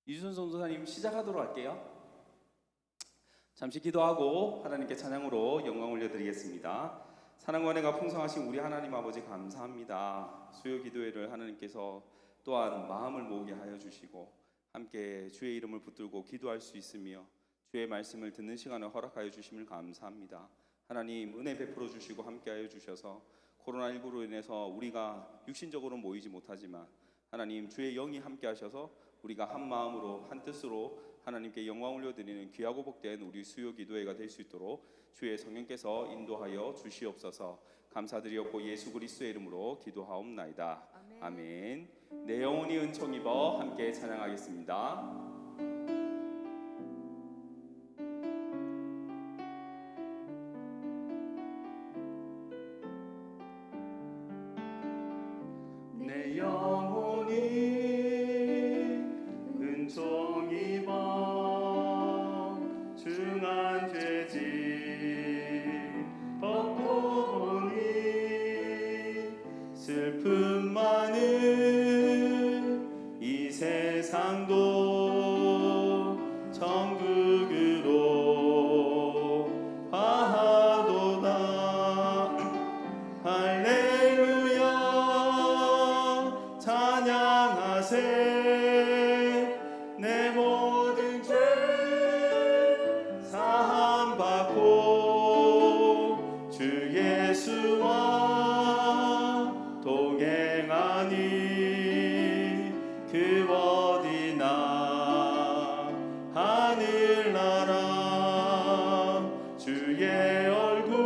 이주선 선교사님 시작하도록 할게요. 잠시 기도하고 하나님께 찬양으로 영광 올려드리겠습니다. 사랑과 은혜가 풍성하신 우리 하나님 아버지 감사합니다. 수요 기도회를 하나님께서 또한 마음을 모으게 하여 주시고 함께 주의 이름을 붙들고 기도할 수 있으며 주의 말씀을 듣는 시간을 허락하여 주심을 감사합니다. 하나님 은혜 베풀어 주시고 함께 하여 주셔서 코로나19로 인해서 우리가 육신적으로 모이지 못하지만 하나님 주의 영이 함께 하셔서 우리가 한 마음으로 한 뜻으로 하나님께 영광 올려드리는 귀하고 복된 우리 수요 기도회가 될 수 있도록 주의 성령께서 인도하여 주시옵소서. 감사드리옵고 예수 그리스도의 이름으로 기도하옵나이다. 아멘. 내 영혼이 은총 입어 함께 찬양하겠습니다. 내 영혼이 은총 입어 중한 죄짐 벗고 보니 슬픔 많은 이 세상도 천국으로 화하도다. 할렐루야 찬양하세. 내 모든 죄 사함 받고 주 예수와 동행하니 그 어디나 하늘나라 주의 얼굴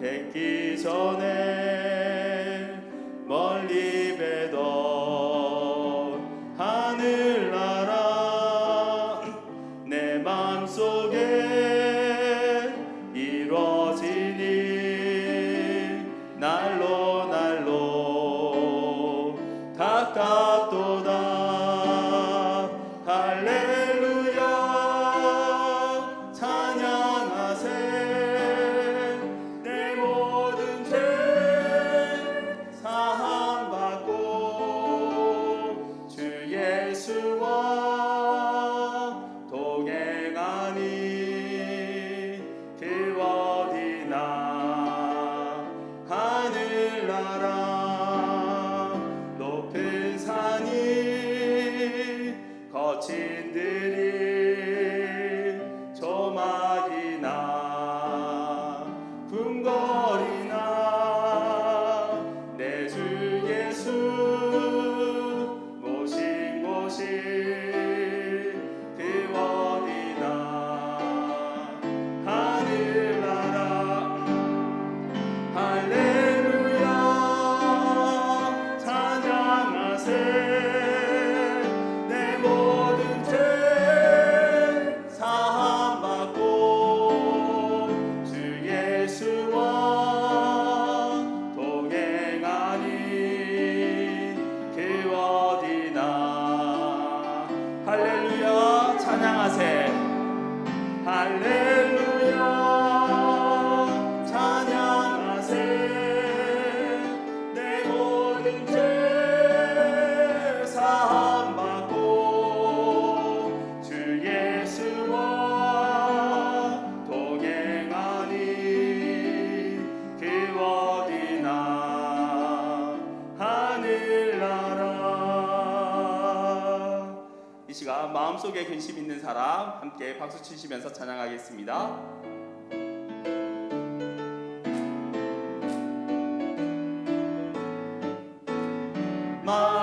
뵙기 전에 멀리 뵈던 하늘나라 내 맘속에 이루어지니 날로 날로 가깝도다. 할렐루야 찬양하세. 내 모든 죄 사함 받고 주 예수와 동행하니 그 어디나 하늘나라 높은 산이 거친 들이 조막이나 궁궐이나 내 주 예수 모신 곳이 그 어디나 하늘나라. 할렐루야 찬양하세. 내 모든 죄 사함 받고 주 예수와 동행하니 그 어디나. 할렐루야 찬양하세. 할렐루야 찬양하세. 내 모든 죄 사함 받고 주 예수와 동행하니 그 어디나 하늘나라. 이 시간 마음속에 근심 있는 사람 함께 박수 치시면서 찬양하겠습니다.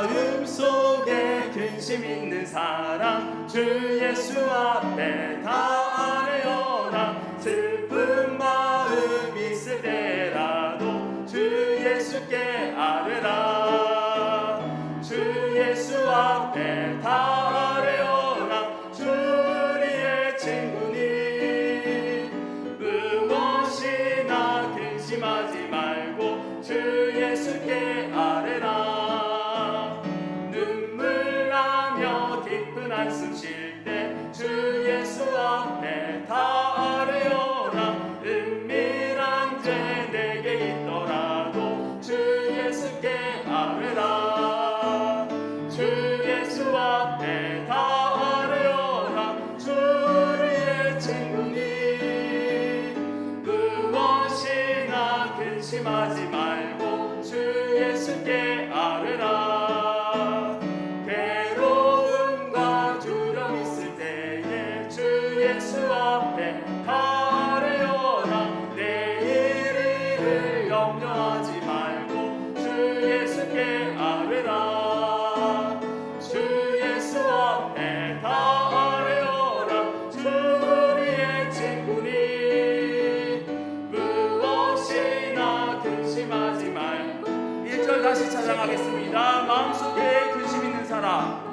마음속에 근심 있는 사람 주 예수 앞에 다 아뢰어라. 슬픈 마음 있을 때라도 주 예수께 아뢰라. 주 예수 앞에 다 아뢰어라. 주 우리의 친구니 무엇이나 근심하지 말고 주 예수께 아뢰라. 눈물 나며 깊은 한숨 쉴 때 주 예수 앞에 다 아뢰어라. 은밀한 죄 내게 있더라도 주 예수께 아뢰라. 주 예수 앞에 근심하지 말고 주 예수께 아뢰라. 괴로움과 두려움 있을 때에 주 예수 앞에 다 아뢰어라. 내일 일을 염려하지 말고 주 예수께 아뢰라. 주 예수 앞에 다 아뢰어라. 주 우리의 친구니 무엇이나 근심하지 말고. 1절 다시 찬양하겠습니다. 마음속에 근심 있는 사람,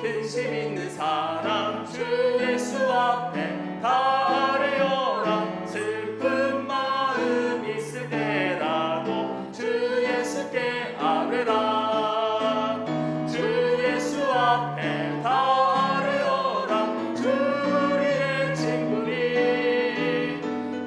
근심 있는 사람 주 예수 앞에 다 아뢰어라. 슬픈 마음 있을 때라도 주 예수께 아뢰라. 주 예수 앞에 다 아뢰어라. 주 우리의 친구니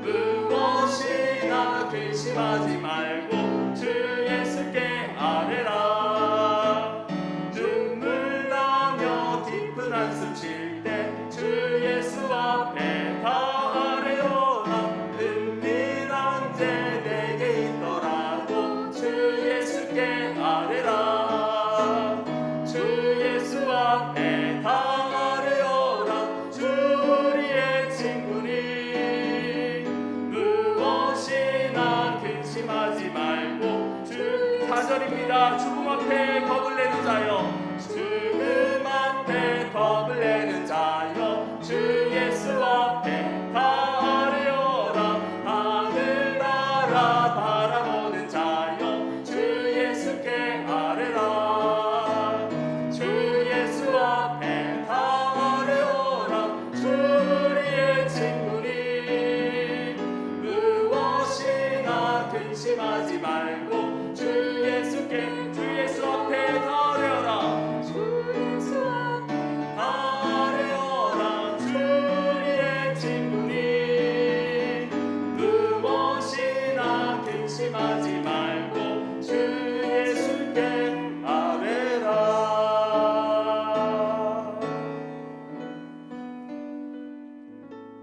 무엇이나 근심하지 말고 주 예수께 아뢰라. 눈물 나며 깊은 한숨 쉴 때 주 예수 앞에 다 아뢰어라. 은밀한 죄 내게 있더라도 주 예수께 아뢰라. 주 예수 앞에 다 아뢰어라. 주 우리의 친구니 무엇이나 근심하지 말고. 주 4절입니다. 죽음 앞에 겁을 내는 자여, 죽음 앞에 겁을 내는 자여 주 예수 앞에 다 아뢰어라. 하늘나라 바라보는 자여 주 예수께 아뢰라. 주 예수 앞에 다 아뢰어라. 주 우리의 친구니 무엇이나 근심하지 말고 주 예수께. 주 예수 앞에 다 아뢰어라. 주 예수 앞에 다 아뢰어라. 주 우리의 친구니 무엇이나 근심하지 말고 주 예수께 아뢰라.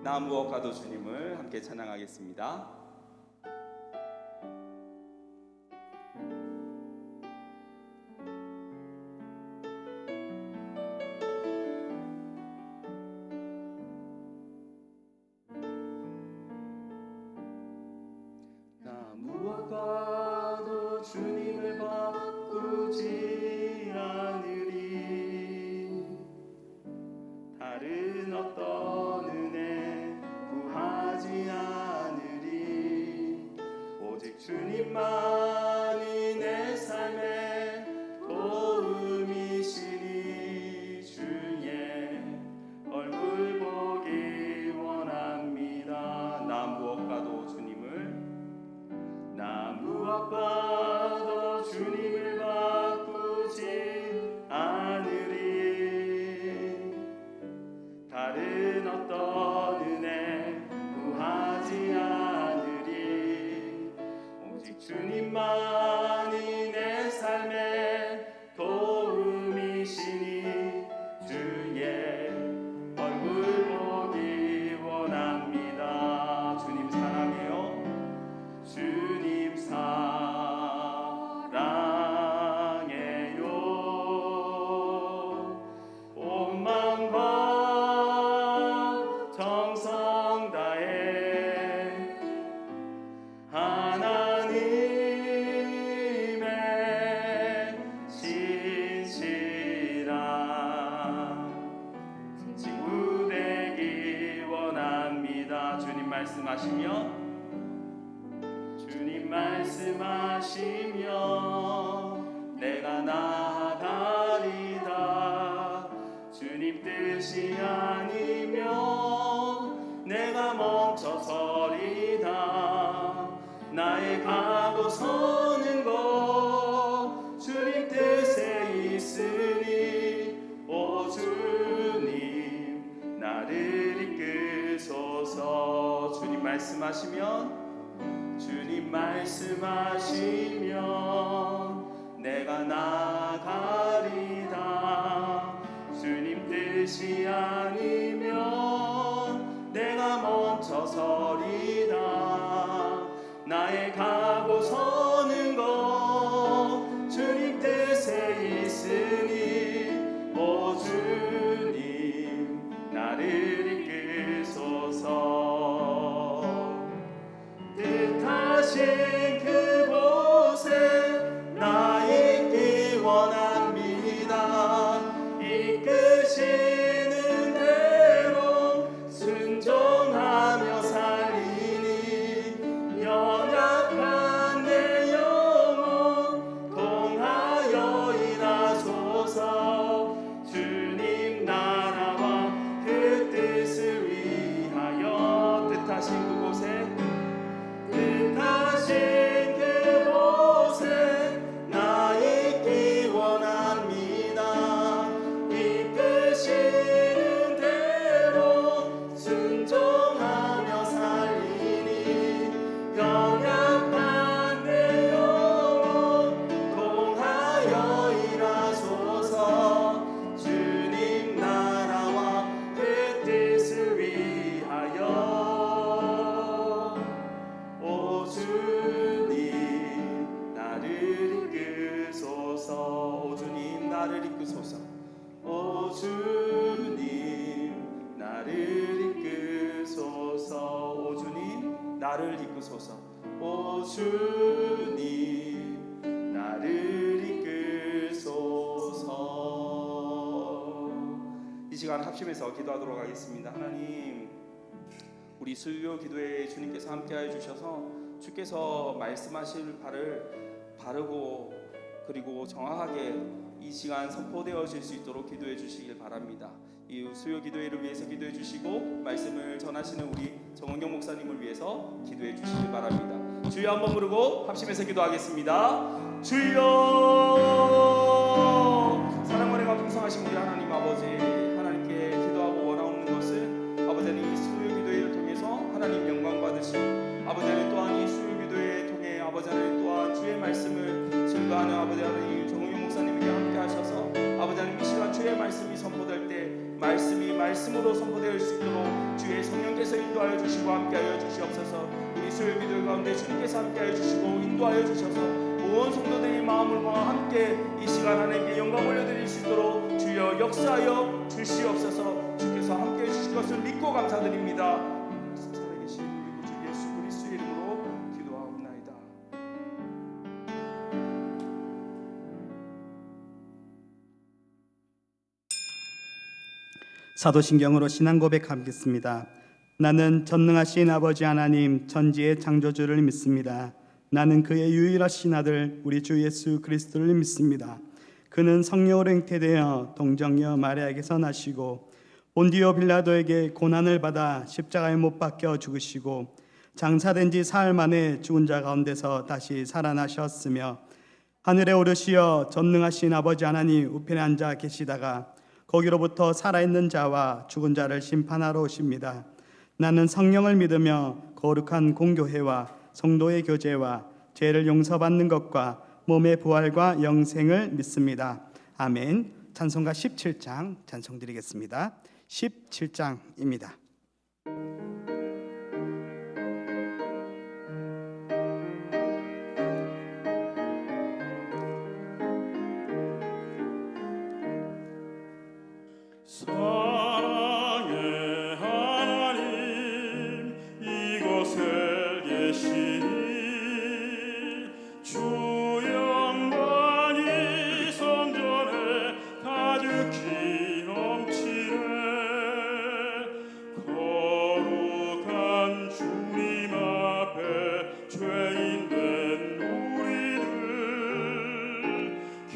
나 무엇과도 주님을 함께 찬양하겠습니다. 나 무엇과도 주님을 바꾸지 않으리. 다른 어떤 은혜 구하지 않으리. 오직 주님만이 내 삶의 도움이시니 주의 얼굴 보기 원합니다. 나 무엇과도 주님을, 나 무엇과도 주님을 바꾸지 않으리. 다른 어떤 은혜 구하지 않으리. 오직 주님만이 내 삶의 도움이시니 주의 얼굴 보기 원합니다. 주님 사랑해요. 주님 사랑해요. 온 마음과 정성 다해 하나님의 신실한 친구 되기 원합니다. 주님 말씀하시며, 주님 말씀하시며 내가 나아가리다. 주님 뜻이 아니면 내가 멈춰서리다. 나의 가고 서는 것 주님 뜻에 있으니 오 주님 나를 이끄소서. 주님 말씀하시면, 주님 말씀하시면 내가 나가리다. 주님 뜻이 아니면 내가 멈춰서리다. 그곳에 나 있기 원합니다. 이끄시는 대로 순종하며 살리니 연약한 내 영혼 통하여 일하소서. 주님 나라와 그 뜻을 위하여 뜻하신 그곳에 나 있기 원합니다. 이끄시는 대로 순종하며 살리니 연약한 내 영혼 통하여 일하소서. 주님 나라와 그 뜻을 위하여 오 주님 나를 이끄소서. 오 주님 나를 이끄소서. 오 주님 나를 이끄소서. 오 주님 나를 이끄소서. 오 주님 나를 이끄소서. 이 시간 합심해서 기도하도록 하겠습니다. 하나님, 우리 수요 기도에 주님께서 함께하여 주셔서 주께서 말씀하실 바를 바르고 그리고 정확하게 이 시간 선포되어질 수 있도록 기도해 주시길 바랍니다. 이 수요 기도회를 위해서 기도해 주시고 말씀을 전하시는 우리 정은경 목사님을 위해서 기도해 주시길 바랍니다. 주여 한번 부르고 합심해서 기도하겠습니다. 주여. 사랑과 은혜가 풍성하신 우리 하나님 아버지, 하나님께 기도하고 원하옵는 것은 아버지 하나님 이 수요 기도회를 통해서 하나님 영광 받으시고 아버지 하나님 또한 이 수요 기도회를 통해 아버지 하나님 또한 주의 말씀을 증거하는 아버지 하나님 정은경 목사님에게 함께 하셔서 아버지 하나님 이 시간 주의 말씀이 선포될 때 말씀이 말씀으로 선포될 수 있도록 주의 성령께서 인도하여 주시고 함께하여 주시옵소서. 우리 수요 기도 가운데 주님께서 함께하여 주시고 인도하여 주셔서 온 성도들의 마음을 모아 함께 이 시간 하나님께 영광 올려드릴 수 있도록 주여 역사하여 주시옵소서. 주께서 함께해 주실 것을 믿고 감사드립니다. 살아계신 우리 구주 예수 그리스도의 이름으로 기도하옵나이다. 사도신경으로 신앙 고백하겠습니다. 나는 전능하신 아버지 하나님 전지의 창조주를 믿습니다. 나는 그의 유일하신 아들 우리 주 예수 그리스도를 믿습니다. 그는 성령으로 잉태되어 동정녀 마리아에게서 나시고 본디오 빌라도에게 고난을 받아 십자가에 못 박혀 죽으시고 장사된 지 사흘 만에 죽은 자 가운데서 다시 살아나셨으며 하늘에 오르시어 전능하신 아버지 하나님 우편에 앉아 계시다가 거기로부터 살아있는 자와 죽은 자를 심판하러 오십니다. 나는 성령을 믿으며 거룩한 공교회와 성도의 교제와 죄를 용서받는 것과 몸의 부활과 영생을 믿습니다. 아멘. 찬송가 17장 찬송 드리겠습니다. 17장입니다. 사랑의 하나님 이곳에 계시니 주 영광이 성전에 가득히 넘치네. 거룩한 주님 앞에 죄인 된 우리들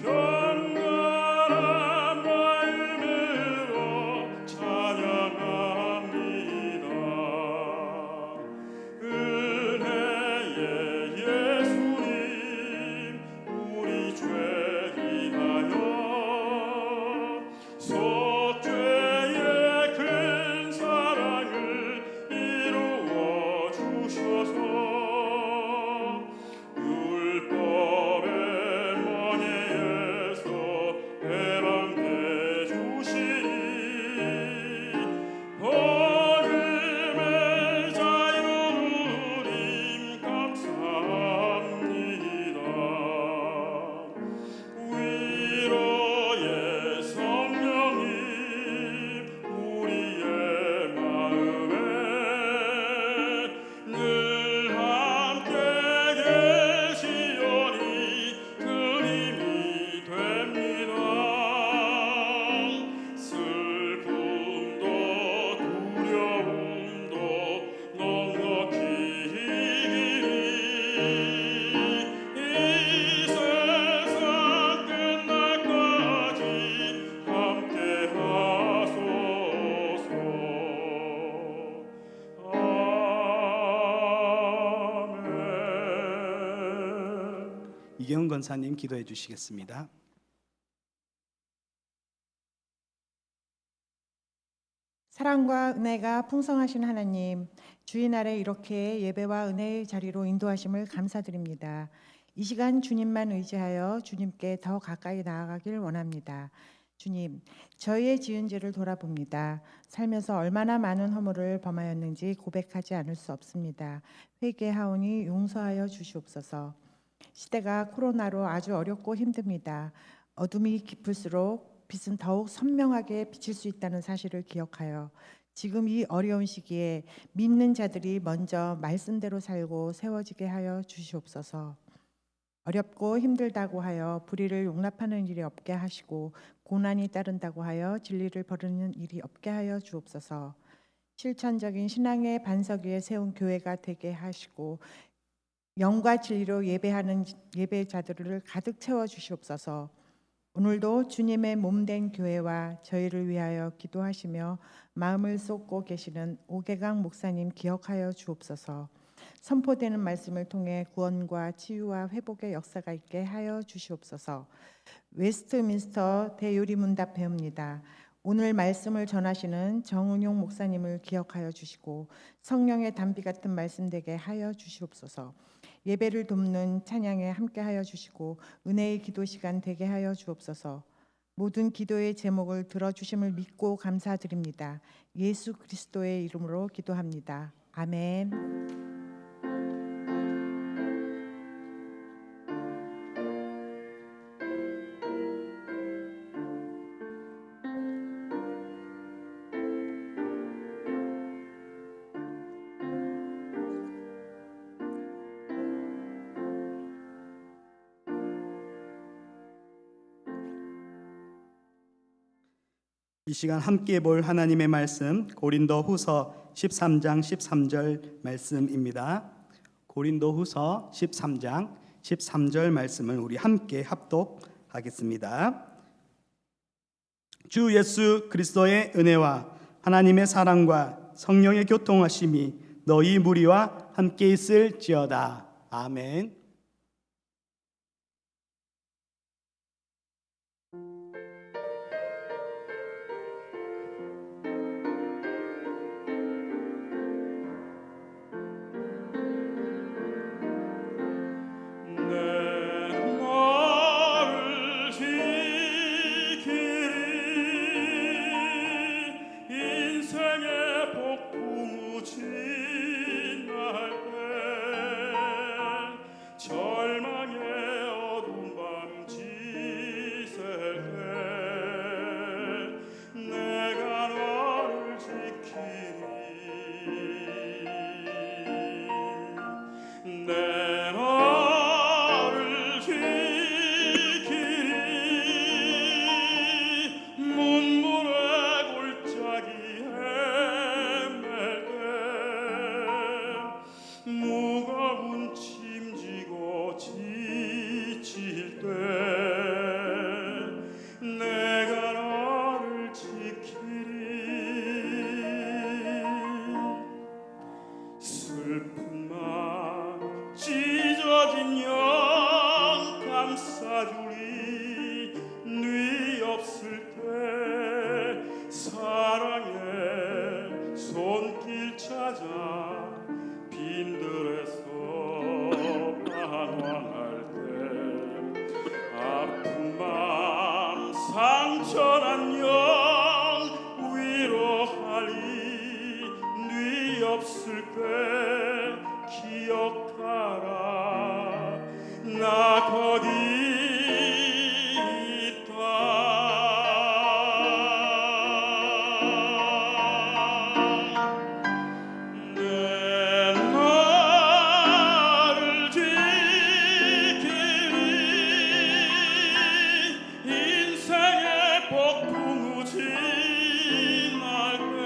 경건한 마음으로 찬양합니다. 은혜 이경 권사님 기도해 주시겠습니다. 사랑과 은혜가 풍성하신 하나님, 주인 아래 이렇게 예배와 은혜의 자리로 인도하심을 감사드립니다. 이 시간 주님만 의지하여 주님께 더 가까이 나아가길 원합니다. 주님, 저희의 지은 죄를 돌아봅니다. 살면서 얼마나 많은 허물을 범하였는지 고백하지 않을 수 없습니다. 회개하오니 용서하여 주시옵소서. 시대가 코로나로 아주 어렵고 힘듭니다. 어둠이 깊을수록 빛은 더욱 선명하게 비칠 수 있다는 사실을 기억하여 지금 이 어려운 시기에 믿는 자들이 먼저 말씀대로 살고 세워지게 하여 주시옵소서. 어렵고 힘들다고 하여 불의를 용납하는 일이 없게 하시고 고난이 따른다고 하여 진리를 버리는 일이 없게 하여 주옵소서. 실천적인 신앙의 반석 위에 세운 교회가 되게 하시고 영과 진리로 예배하는 예배자들을 가득 채워 주시옵소서. 오늘도 주님의 몸된 교회와 저희를 위하여 기도하시며 마음을 쏟고 계시는 오계강 목사님 기억하여 주옵소서. 선포되는 말씀을 통해 구원과 치유와 회복의 역사가 있게 하여 주시옵소서. 웨스트민스터 대유리문답회입니다. 오늘 말씀을 전하시는 정은용 목사님을 기억하여 주시고 성령의 담비 같은 말씀 되게 하여 주시옵소서. 예배를 돕는 찬양에 함께하여 주시고 은혜의 기도 시간 되게 하여 주옵소서. 모든 기도의 제목을 들어주심을 믿고 감사드립니다. 예수 그리스도의 이름으로 기도합니다. 아멘. 이 시간 함께 볼 하나님의 말씀 고린도후서 13장 13절 말씀입니다. 고린도후서 13장 13절 말씀을 우리 함께 합독하겠습니다. 주 예수 그리스도의 은혜와 하나님의 사랑과 성령의 교통하심이 너희 무리와 함께 있을지어다. 아멘. 상처난 영 위로하리 네 없을 때 기억하라 나 거기 있다 내 나를 지키리 인생의 폭풍우 지날 때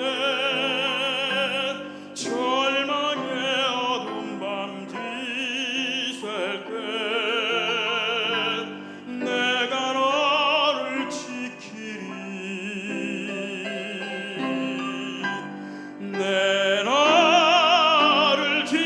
절망의 어두운 밤 지샐 때 내가 너를 지키리 내 나를 지키리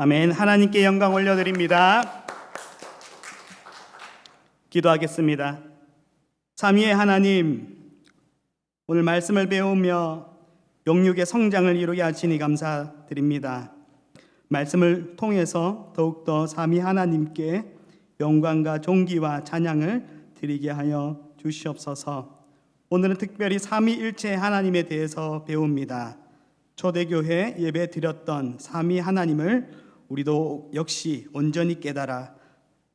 아멘. 하나님께 영광 올려드립니다. 기도하겠습니다. 삼위의 하나님, 오늘 말씀을 배우며 영육의 성장을 이루게 하시니 감사드립니다. 말씀을 통해서 더욱더 삼위 하나님께 영광과 존귀와 찬양을 드리게 하여 주시옵소서. 오늘은 특별히 삼위일체 하나님에 대해서 배웁니다. 초대교회 예배 드렸던 삼위 하나님을 우리도 역시 온전히 깨달아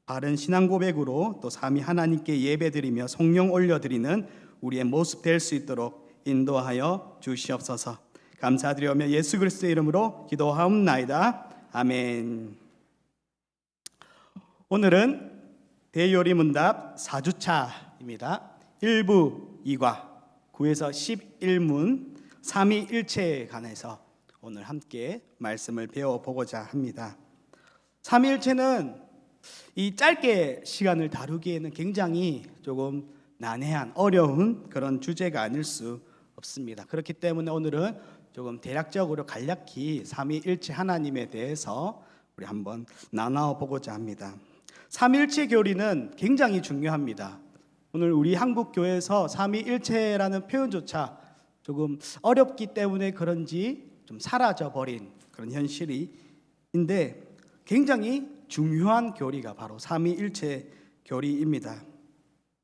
바른 신앙 고백으로 또 삼위 하나님께 예배드리며 성령 올려드리는 우리의 모습 될 수 있도록 인도하여 주시옵소서. 감사드리며 예수 그리스도의 이름으로 기도하옵나이다. 아멘. 오늘은 대요리문답 4주차입니다. 1부 2과 9에서 11문 삼위일체에 관해서 오늘 함께 말씀을 배워보고자 합니다. 삼위일체는 이 짧게 시간을 다루기에는 굉장히 조금 난해한 어려운 그런 주제가 아닐 수 없습니다. 그렇기 때문에 오늘은 조금 대략적으로 간략히 삼위일체 하나님에 대해서 우리 한번 나눠 보고자 합니다. 삼위일체 교리는 굉장히 중요합니다. 오늘 우리 한국 교회에서 삼위일체라는 표현조차 조금 어렵기 때문에 그런지 좀 사라져 버린 그런 현실인데 굉장히 중요한 교리가 바로 삼위일체 교리입니다.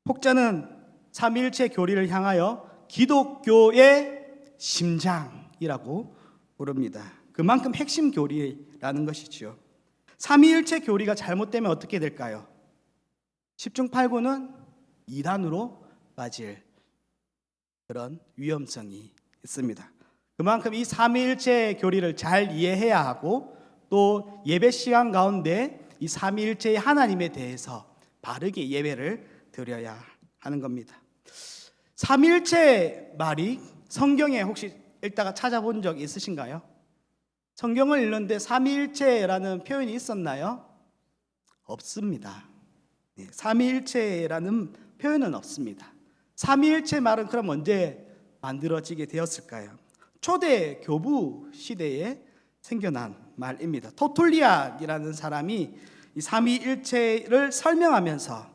혹자는 삼위일체 교리를 향하여 기독교의 심장이라고 부릅니다. 그만큼 핵심 교리라는 것이지요. 삼위일체 교리가 잘못되면 어떻게 될까요? 10중 8구는 이단으로 빠질 그런 위험성이 있습니다. 그만큼 이 삼위일체 교리를 잘 이해해야 하고 또 예배 시간 가운데 이 삼위일체의 하나님에 대해서 바르게 예배를 드려야 하는 겁니다. 삼위일체 말이 성경에 혹시 읽다가 찾아본 적 있으신가요? 성경을 읽는데 삼위일체라는 표현이 있었나요? 없습니다. 삼위일체라는 표현은 없습니다. 삼위일체 말은 그럼 언제 만들어지게 되었을까요? 초대 교부 시대에 생겨난 말입니다. 토툴리안이라는 사람이 이 삼위일체를 설명하면서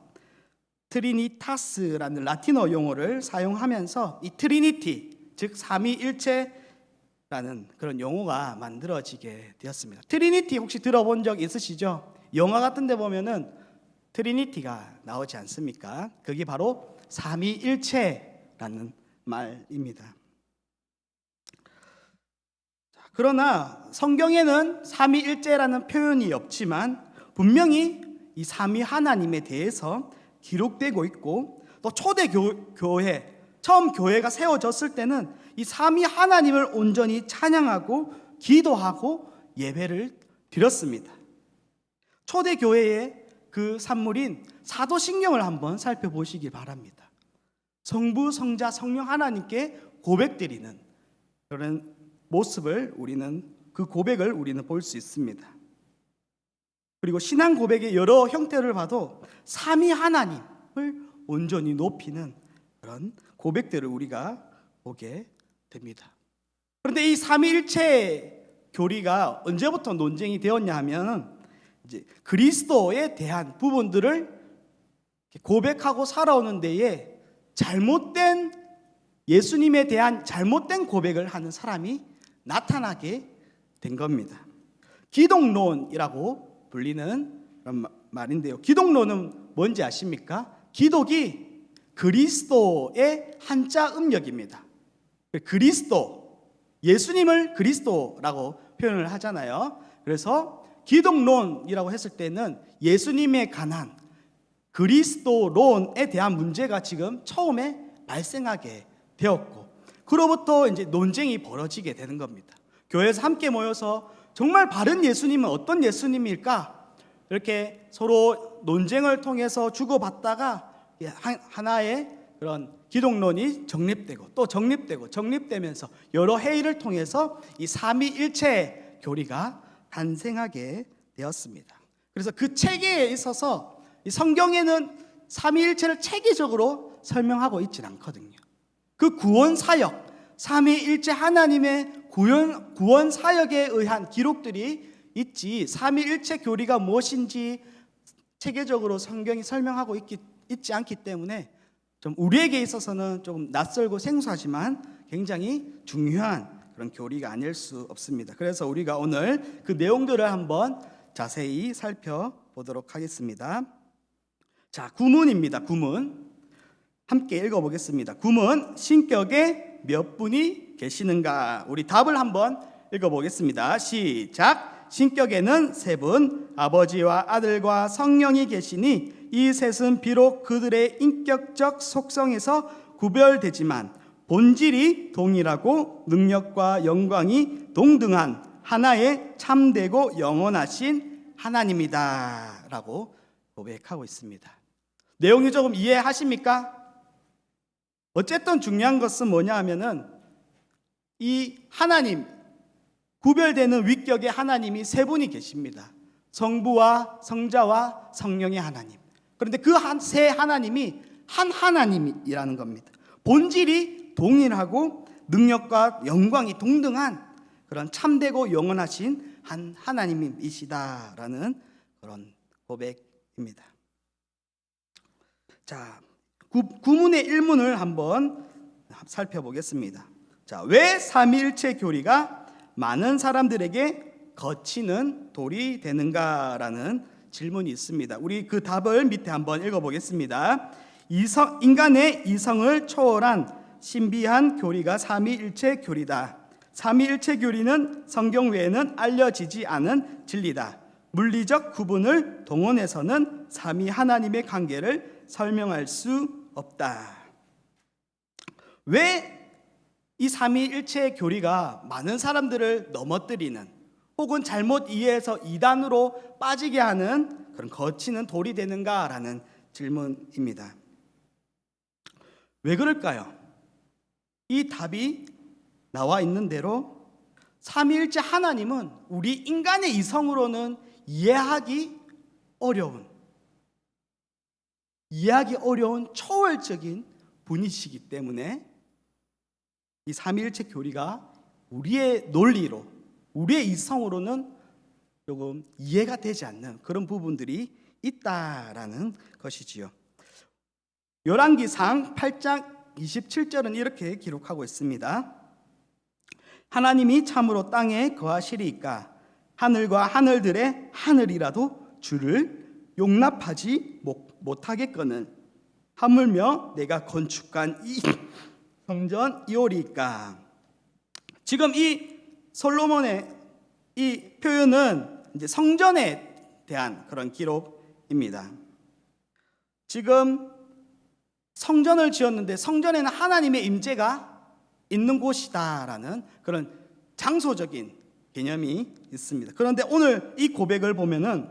트리니타스라는 라틴어 용어를 사용하면서 이 트리니티, 즉 삼위일체라는 그런 용어가 만들어지게 되었습니다. 트리니티 혹시 들어본 적 있으시죠? 영화 같은 데 보면은 트리니티가 나오지 않습니까? 그게 바로 삼위일체라는 말입니다. 그러나 성경에는 삼위일체라는 표현이 없지만 분명히 이 삼위 하나님에 대해서 기록되고 있고 또 초대 교회, 처음 교회가 세워졌을 때는 이 삼위 하나님을 온전히 찬양하고 기도하고 예배를 드렸습니다. 초대 교회의 그 산물인 사도신경을 한번 살펴보시기 바랍니다. 성부, 성자, 성령 하나님께 고백드리는 그런 모습을 그 고백을 우리는 볼 수 있습니다. 그리고 신앙 고백의 여러 형태를 봐도 삼위 하나님을 온전히 높이는 그런 고백들을 우리가 보게 됩니다. 그런데 이 삼위일체 교리가 언제부터 논쟁이 되었냐 하면 이제 그리스도에 대한 부분들을 고백하고 살아오는 데에 잘못된 예수님에 대한 잘못된 고백을 하는 사람이 나타나게 된 겁니다. 기독론이라고 불리는 그런 말인데요. 기독론은 뭔지 아십니까? 기독이 그리스도의 한자 음력입니다. 그리스도, 예수님을 그리스도라고 표현을 하잖아요. 그래서 기독론이라고 했을 때는 예수님에 관한 그리스도론에 대한 문제가 지금 처음에 발생하게 되었고, 그로부터 이제 논쟁이 벌어지게 되는 겁니다. 교회에서 함께 모여서 정말 바른 예수님은 어떤 예수님일까? 이렇게 서로 논쟁을 통해서 주고받다가 하나의 그런 기독론이 정립되고 또 정립되면서 여러 회의를 통해서 이 삼위일체 교리가 탄생하게 되었습니다. 그래서 그 체계에 있어서 이 성경에는 삼위일체를 체계적으로 설명하고 있지는 않거든요. 그 구원 사역, 삼위일체 하나님의 구원 사역에 의한 기록들이 있지 삼위일체 교리가 무엇인지 체계적으로 성경이 설명하고 있지 않기 때문에 좀 우리에게 있어서는 조금 낯설고 생소하지만 굉장히 중요한 그런 교리가 아닐 수 없습니다. 그래서 우리가 오늘 그 내용들을 한번 자세히 살펴보도록 하겠습니다. 자, 구문입니다. 구문 함께 읽어보겠습니다. 구문, 신격에 몇 분이 계시는가? 우리 답을 한번 읽어보겠습니다. 시작. 신격에는 세 분, 아버지와 아들과 성령이 계시니 이 셋은 비록 그들의 인격적 속성에서 구별되지만 본질이 동일하고 능력과 영광이 동등한 하나의 참되고 영원하신 하나님이다 라고 고백하고 있습니다. 내용이 조금 이해하십니까? 어쨌든 중요한 것은 뭐냐 하면은 이 하나님, 구별되는 위격의 하나님이 세 분이 계십니다. 성부와 성자와 성령의 하나님. 그런데 그 세 하나님이 한 하나님이라는 겁니다. 본질이 동일하고 능력과 영광이 동등한 그런 참되고 영원하신 한 하나님이시다라는 그런 고백입니다. 자, 구문의 일문을 한번 살펴보겠습니다. 자, 왜 삼위일체 교리가 많은 사람들에게 거치는 돌이 되는가라는 질문이 있습니다. 우리 그 답을 밑에 한번 읽어보겠습니다. 인간의 이성을 초월한 신비한 교리가 삼위일체 교리다. 삼위일체 교리는 성경 외에는 알려지지 않은 진리다. 물리적 구분을 동원해서는 삼위 하나님의 관계를 설명할 수 없다. 왜 이 삼위일체 교리가 많은 사람들을 넘어뜨리는 혹은 잘못 이해해서 이단으로 빠지게 하는 그런 거치는 돌이 되는가라는 질문입니다. 왜 그럴까요? 이 답이 나와 있는 대로 삼위일체 하나님은 우리 인간의 이성으로는 이해하기 어려운 초월적인 분이시기 때문에 이 삼위일체 교리가 우리의 논리로, 우리의 이성으로는 조금 이해가 되지 않는 그런 부분들이 있다라는 것이지요. 열왕기상 8장 27절은 이렇게 기록하고 있습니다. 하나님이 참으로 땅에 거하시리이까 하늘과 하늘들의 하늘이라도 주를 용납하지 못하겠거늘 하물며 내가 건축한 이 성전이오리이까. 지금 이 솔로몬의 이 표현은 이제 성전에 대한 그런 기록입니다. 지금 성전을 지었는데 성전에는 하나님의 임재가 있는 곳이다라는 그런 장소적인 개념이 있습니다. 그런데 오늘 이 고백을 보면은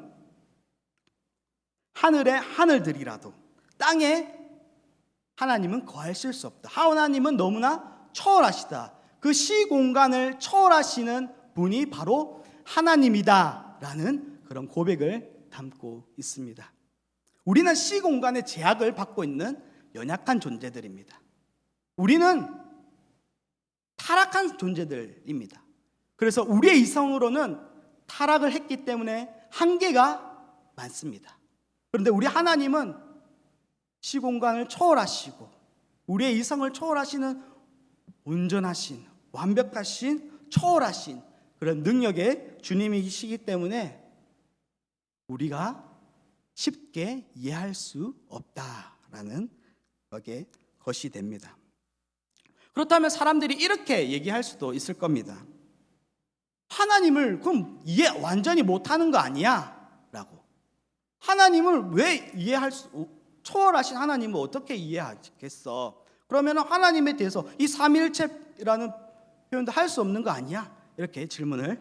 하늘의 하늘들이라도 땅에 하나님은 거하실 수 없다. 하나님은 너무나 초월하시다. 그 시공간을 초월하시는 분이 바로 하나님이다라는 그런 고백을 담고 있습니다. 우리는 시공간의 제약을 받고 있는 연약한 존재들입니다. 우리는 타락한 존재들입니다. 그래서 우리의 이성으로는 타락을 했기 때문에 한계가 많습니다. 그런데 우리 하나님은 시공간을 초월하시고 우리의 이성을 초월하시는 온전하신, 완벽하신, 초월하신 그런 능력의 주님이시기 때문에 우리가 쉽게 이해할 수 없다라는 것이 됩니다. 그렇다면 사람들이 이렇게 얘기할 수도 있을 겁니다. 하나님을 그럼 완전히 못하는 거 아니야? 라고. 하나님을 왜 초월하신 하나님을 어떻게 이해하겠어? 그러면 하나님에 대해서 이 삼위일체라는 표현도 할 수 없는 거 아니야? 이렇게 질문을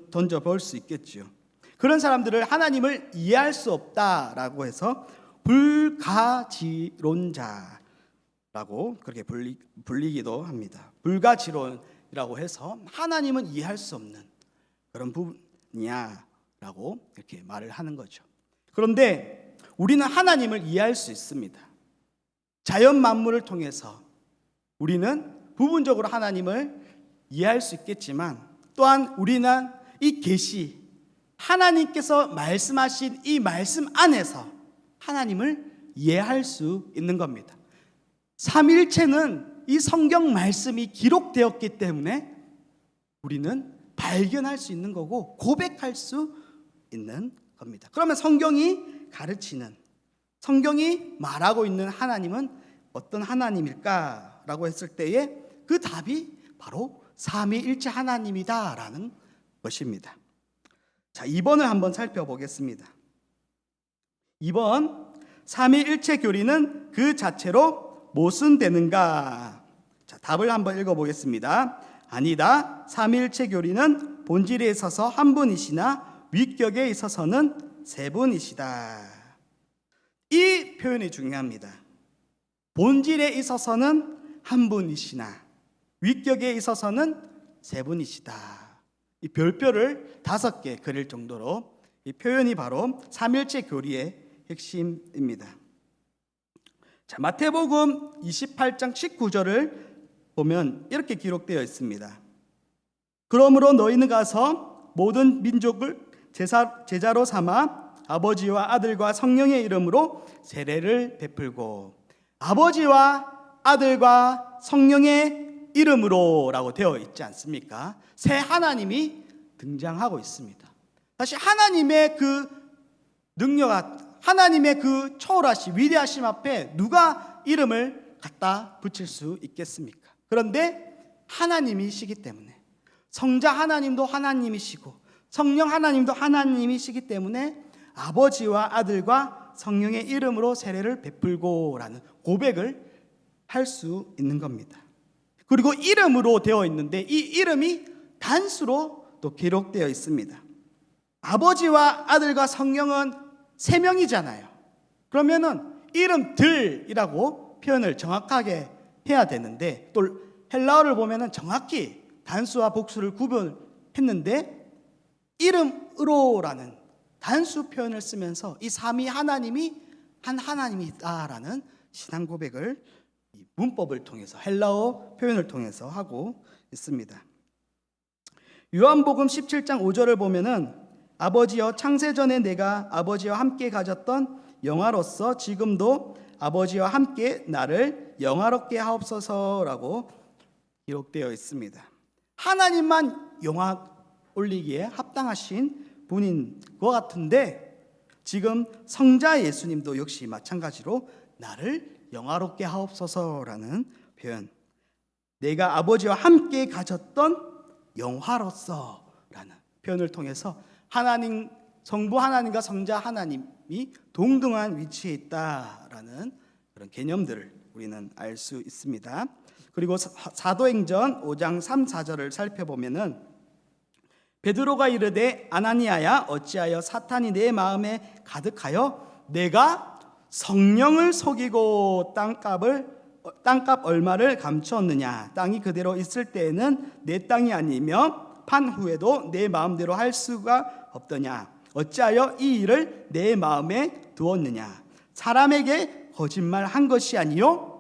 던져볼 수 있겠죠. 그런 사람들을 하나님을 이해할 수 없다라고 해서 불가지론자라고 그렇게 불리기도 합니다. 불가지론이라고 해서 하나님은 이해할 수 없는 그런 부분이야라고 이렇게 말을 하는 거죠. 그런데 우리는 하나님을 이해할 수 있습니다. 자연 만물을 통해서 우리는 부분적으로 하나님을 이해할 수 있겠지만 또한 우리는 이 계시, 하나님께서 말씀하신 이 말씀 안에서 하나님을 이해할 수 있는 겁니다. 삼위일체는 이 성경 말씀이 기록되었기 때문에 우리는 발견할 수 있는 거고 고백할 수 있는 겁니다. 그러면 성경이 가르치는, 성경이 말하고 있는 하나님은 어떤 하나님일까라고 했을 때에 그 답이 바로 삼위일체 하나님이다라는 것입니다. 자, 2번을 한번 살펴보겠습니다. 2번, 삼위일체 교리는 그 자체로 모순되는가? 자, 답을 한번 읽어보겠습니다. 아니다. 삼위일체 교리는 본질에 있어서 한 분이시나 위격에 있어서는 세 분이시다. 이 표현이 중요합니다. 본질에 있어서는 한 분이시나 위격에 있어서는 세 분이시다. 이 별표를 5개 그릴 정도로 이 표현이 바로 삼위일체 교리의 핵심입니다. 자, 마태복음 28장 19절을 보면 이렇게 기록되어 있습니다. 그러므로 너희는 가서 모든 민족을 제자로 삼아 아버지와 아들과 성령의 이름으로 세례를 베풀고, 아버지와 아들과 성령의 이름으로라고 되어 있지 않습니까? 새 하나님이 등장하고 있습니다. 다시 하나님의 그 능력, 하나님의 그 초월하심, 위대하심 앞에 누가 이름을 갖다 붙일 수 있겠습니까? 그런데 하나님이시기 때문에, 성자 하나님도 하나님이시고 성령 하나님도 하나님이시기 때문에 아버지와 아들과 성령의 이름으로 세례를 베풀고라는 고백을 할 수 있는 겁니다. 그리고 이름으로 되어 있는데 이 이름이 단수로 또 기록되어 있습니다. 아버지와 아들과 성령은 3명이잖아요. 그러면은 이름들이라고 표현을 정확하게 해야 되는데, 또 헬라어를 보면은 정확히 단수와 복수를 구별했는데 이름으로라는 단수 표현을 쓰면서 이 삼위 하나님이 한 하나님이다라는 신앙 고백을 문법을 통해서, 헬라어 표현을 통해서 하고 있습니다. 요한복음 17장 5절을 보면은 아버지여, 창세전에 내가 아버지와 함께 가졌던 영화로서 지금도 아버지와 함께 나를 영화롭게 하옵소서라고 기록되어 있습니다. 하나님만 영화 올리기에 합당하신 분인 것 같은데, 지금 성자 예수님도 역시 마찬가지로 나를 영화롭게 하옵소서라는 표현, 내가 아버지와 함께 가졌던 영화로서라는 표현을 통해서 하나님, 성부 하나님과 성자 하나님이 동등한 위치에 있다라는 그런 개념들을 우리는 알 수 있습니다. 그리고 사도행전 5장 3, 4절을 살펴보면은 베드로가 이르되 아나니아야, 어찌하여 사탄이 내 마음에 가득하여 내가 성령을 속이고 땅값 얼마를 감추었느냐? 땅이 그대로 있을 때에는 내 땅이 아니며 판 후에도 내 마음대로 할 수가 없더냐? 어찌하여 이 일을 내 마음에 두었느냐? 사람에게 거짓말한 것이 아니요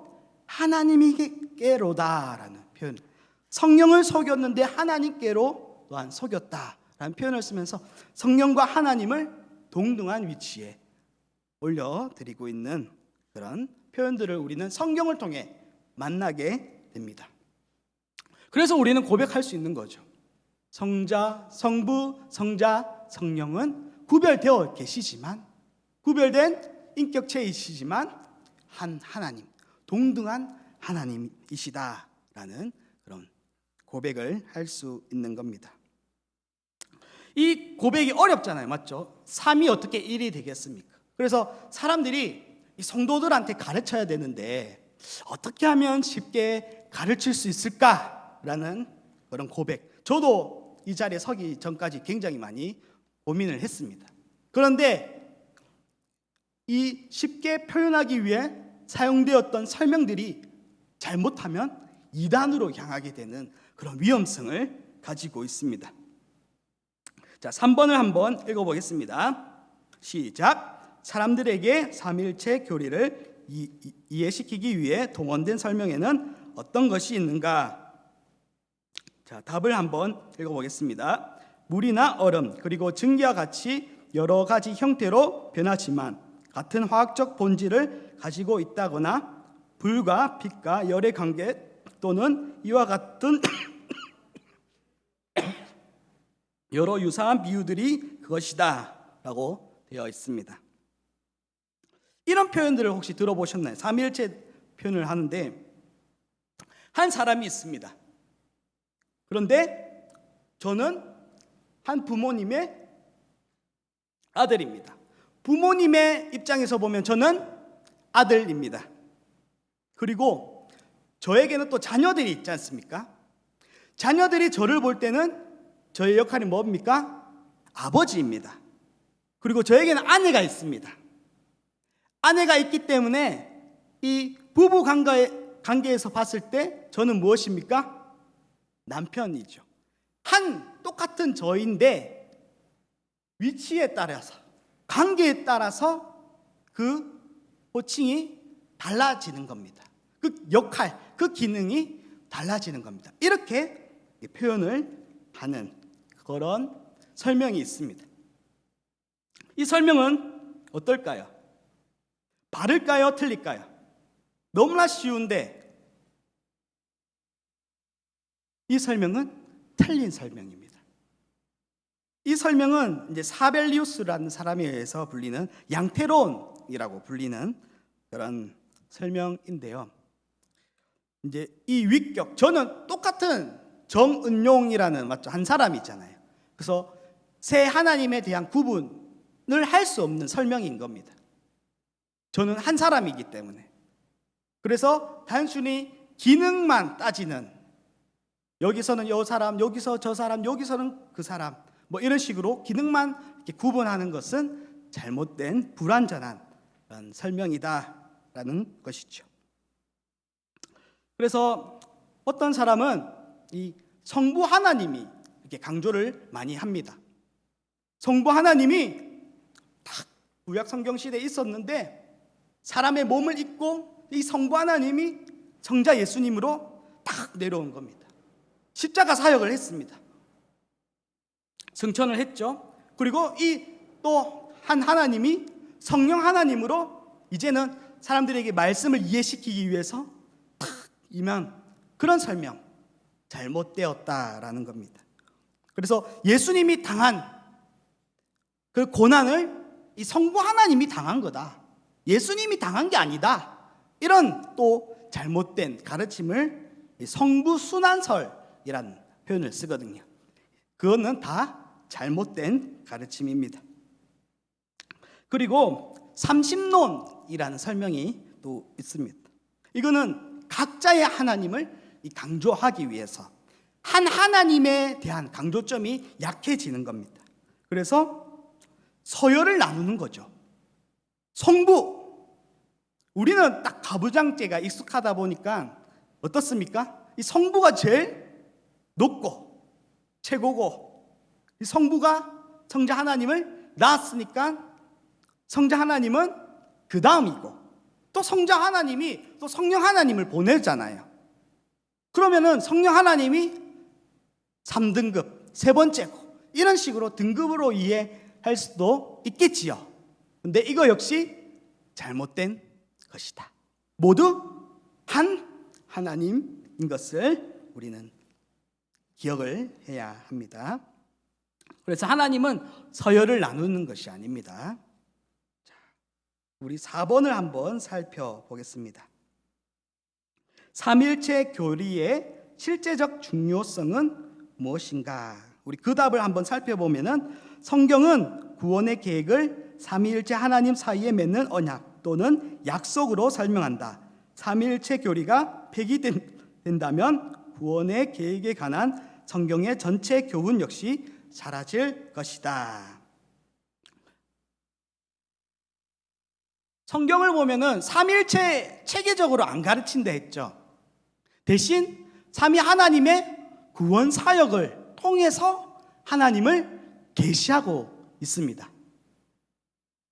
하나님께로다라는 표현. 성령을 속였는데 하나님께로 또한 속였다라는 표현을 쓰면서 성령과 하나님을 동등한 위치에 올려드리고 있는 그런 표현들을 우리는 성경을 통해 만나게 됩니다. 그래서 우리는 고백할 수 있는 거죠. 성자, 성부, 성자, 성령은 구별되어 계시지만, 구별된 인격체이시지만 한 하나님, 동등한 하나님이시다라는 그런 고백을 할 수 있는 겁니다. 이 고백이 어렵잖아요, 맞죠? 3이 어떻게 1이 되겠습니까? 그래서 사람들이 이 성도들한테 가르쳐야 되는데 어떻게 하면 쉽게 가르칠 수 있을까라는 그런 고백, 저도 이 자리에 서기 전까지 굉장히 많이 고민을 했습니다. 그런데 이 쉽게 표현하기 위해 사용되었던 설명들이 잘못하면 이단으로 향하게 되는 그런 위험성을 가지고 있습니다. 자, 3번을 한번 읽어보겠습니다. 시작. 사람들에게 삼위일체 교리를 이해시키기 위해 동원된 설명에는 어떤 것이 있는가? 자, 답을 한번 읽어보겠습니다. 물이나 얼음 그리고 증기와 같이 여러 가지 형태로 변하지만 같은 화학적 본질을 가지고 있다거나 불과 빛과 열의 관계 또는 이와 같은 여러 유사한 비유들이 그것이다 라고 되어 있습니다. 이런 표현들을 혹시 들어보셨나요? 삼위일체 표현을 하는데 한 사람이 있습니다. 그런데 저는 한 부모님의 아들입니다. 부모님의 입장에서 보면 저는 아들입니다. 그리고 저에게는 또 자녀들이 있지 않습니까? 자녀들이 저를 볼 때는 저의 역할이 뭡니까? 아버지입니다. 그리고 저에게는 아내가 있습니다. 아내가 있기 때문에 이 부부 관계에서 봤을 때 저는 무엇입니까? 남편이죠. 한 똑같은 저인데 위치에 따라서 관계에 따라서 그 호칭이 달라지는 겁니다. 그 역할, 그 기능이 달라지는 겁니다. 이렇게 표현을 하는 그런 설명이 있습니다. 이 설명은 어떨까요? 바를까요? 틀릴까요? 너무나 쉬운데 이 설명은 틀린 설명입니다. 이 설명은 이제 사벨리우스라는 사람에 의해서 불리는 양태론이라고 불리는 그런 설명인데요. 이제 이 위격, 저는 똑같은 정은용이라는 맞죠? 한 사람이 있잖아요. 그래서 세 하나님에 대한 구분을 할 수 없는 설명인 겁니다. 저는 한 사람이기 때문에. 그래서 단순히 기능만 따지는, 여기서는 이 사람, 여기서 저 사람, 여기서는 그 사람, 뭐 이런 식으로 기능만 이렇게 구분하는 것은 잘못된 불완전한 그런 설명이다라는 것이죠. 그래서 어떤 사람은 이 성부 하나님이 이렇게 강조를 많이 합니다. 성부 하나님이 딱 구약 성경 시대에 있었는데 사람의 몸을 입고 이 성부 하나님이 성자 예수님으로 딱 내려온 겁니다. 십자가 사역을 했습니다. 승천을 했죠. 그리고 이 또 한 하나님이 성령 하나님으로 이제는 사람들에게 말씀을 이해시키기 위해서 딱 임한 그런 설명, 잘못되었다라는 겁니다. 그래서 예수님이 당한 그 고난을 이 성부 하나님이 당한 거다. 예수님이 당한 게 아니다. 이런 또 잘못된 가르침을 성부순환설이라는 표현을 쓰거든요. 그거는 다 잘못된 가르침입니다. 그리고 삼신론이라는 설명이 또 있습니다. 이거는 각자의 하나님을 강조하기 위해서 한 하나님에 대한 강조점이 약해지는 겁니다. 그래서 서열을 나누는 거죠. 성부, 우리는 딱 가부장제가 익숙하다 보니까 어떻습니까? 이 성부가 제일 높고 최고고, 이 성부가 성자 하나님을 낳았으니까 성자 하나님은 그 다음이고, 또 성자 하나님이 또 성령 하나님을 보내잖아요. 그러면은 성령 하나님이 3등급, 세 번째고, 이런 식으로 등급으로 이해할 수도 있겠지요. 근데 이거 역시 잘못된 것이다. 모두 한 하나님인 것을 우리는 기억을 해야 합니다. 그래서 하나님은 서열을 나누는 것이 아닙니다. 자, 우리 4번을 한번 살펴보겠습니다. 삼일체 교리의 실제적 중요성은 무엇인가? 우리 그 답을 한번 살펴보면은 성경은 구원의 계획을 삼위일체 하나님 사이에 맺는 언약 또는 약속으로 설명한다. 삼위일체 교리가 폐기된다면 구원의 계획에 관한 성경의 전체 교훈 역시 사라질 것이다. 성경을 보면은 삼위일체 체계적으로 안 가르친다 했죠. 대신 삼위 하나님의 구원 사역을 통해서 하나님을 계시하고 있습니다.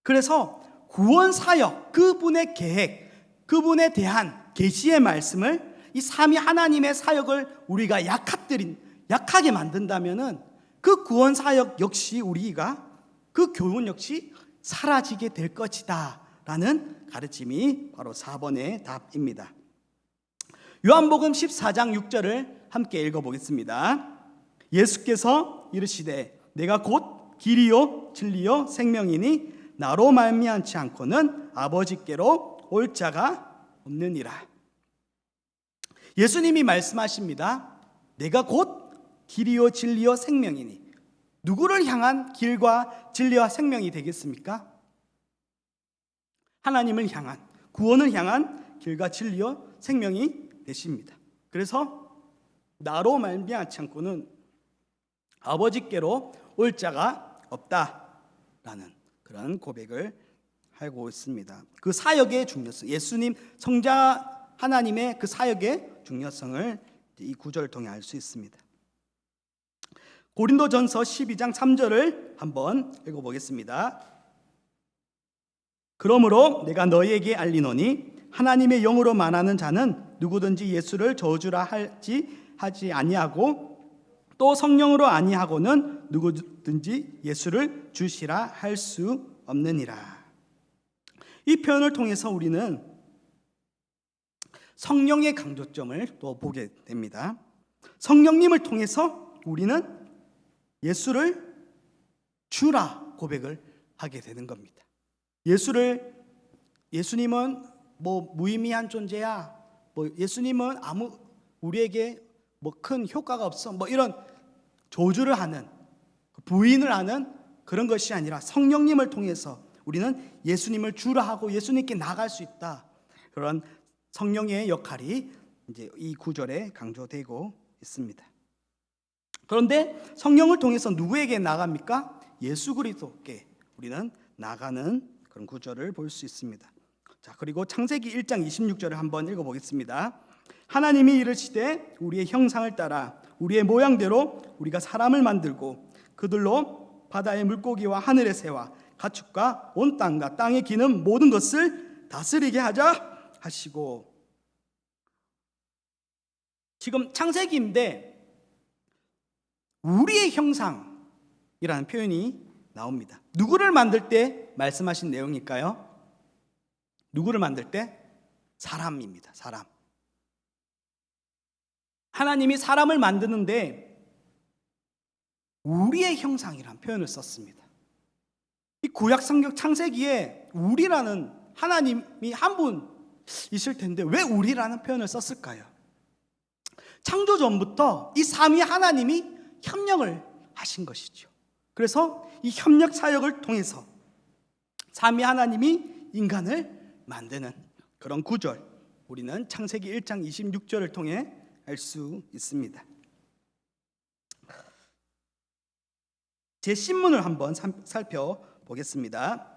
그래서 구원 사역, 그분의 계획, 그분에 대한 계시의 말씀을 이 삼위 하나님의 사역을 우리가 약하게 만든다면은 그 구원 사역 역시 우리가 그 교훈 역시 사라지게 될 것이다 라는 가르침이 바로 4번의 답입니다. 요한복음 14장 6절을 함께 읽어보겠습니다. 예수께서 이르시되 내가 곧 길이요 진리요 생명이니 나로 말미암지 않고는 아버지께로 올 자가 없느니라. 예수님이 말씀하십니다. 내가 곧 길이요 진리요 생명이니. 누구를 향한 길과 진리와 생명이 되겠습니까? 하나님을 향한, 구원을 향한 길과 진리와 생명이 되십니다. 그래서 나로 말미암지 않고는 아버지께로 올 자가 없다라는 그런 고백을 하고 있습니다. 그 사역의 중요성, 예수님 성자 하나님의 그 사역의 중요성을 이 구절을 통해 알 수 있습니다. 고린도전서 12장 3절을 한번 읽어보겠습니다. 그러므로 내가 너희에게 알리노니 하나님의 영으로 말하는 자는 누구든지 예수를 저주라 하지 아니하고 또 성령으로 아니하고는 누구든지 예수를 주시라 할 수 없느니라. 이 표현을 통해서 우리는 성령의 강조점을 또 보게 됩니다. 성령님을 통해서 우리는 예수를 주라 고백을 하게 되는 겁니다. 예수님은 뭐 무의미한 존재야. 뭐 예수님은 우리에게 뭐 큰 효과가 없어. 뭐 이런 조주를 하는, 부인을 하는 그런 것이 아니라 성령님을 통해서 우리는 예수님을 주라 하고 예수님께 나갈 수 있다. 그런 성령의 역할이 이제 이 구절에 강조되고 있습니다. 그런데 성령을 통해서 누구에게 나갑니까? 예수 그리스도께 우리는 나가는 그런 구절을 볼 수 있습니다. 자, 그리고 창세기 1장 26절을 한번 읽어보겠습니다. 하나님이 이르시되 우리의 형상을 따라 우리의 모양대로 우리가 사람을 만들고 그들로 바다의 물고기와 하늘의 새와 가축과 온 땅과 땅에 기는 모든 것을 다스리게 하자 하시고. 지금 창세기인데 우리의 형상이라는 표현이 나옵니다. 누구를 만들 때 말씀하신 내용일까요? 누구를 만들 때? 사람입니다. 사람. 하나님이 사람을 만드는데 우리의 형상이라는 표현을 썼습니다. 이 구약 성경 창세기에 우리라는 하나님이 한 분 있을 텐데 왜 우리라는 표현을 썼을까요? 창조 전부터 이 삼위 하나님이 협력을 하신 것이죠. 그래서 이 협력 사역을 통해서 삼위 하나님이 인간을 만드는 그런 구절, 우리는 창세기 1장 26절을 통해 알 수 있습니다. 제 신문을 한번 살펴보겠습니다.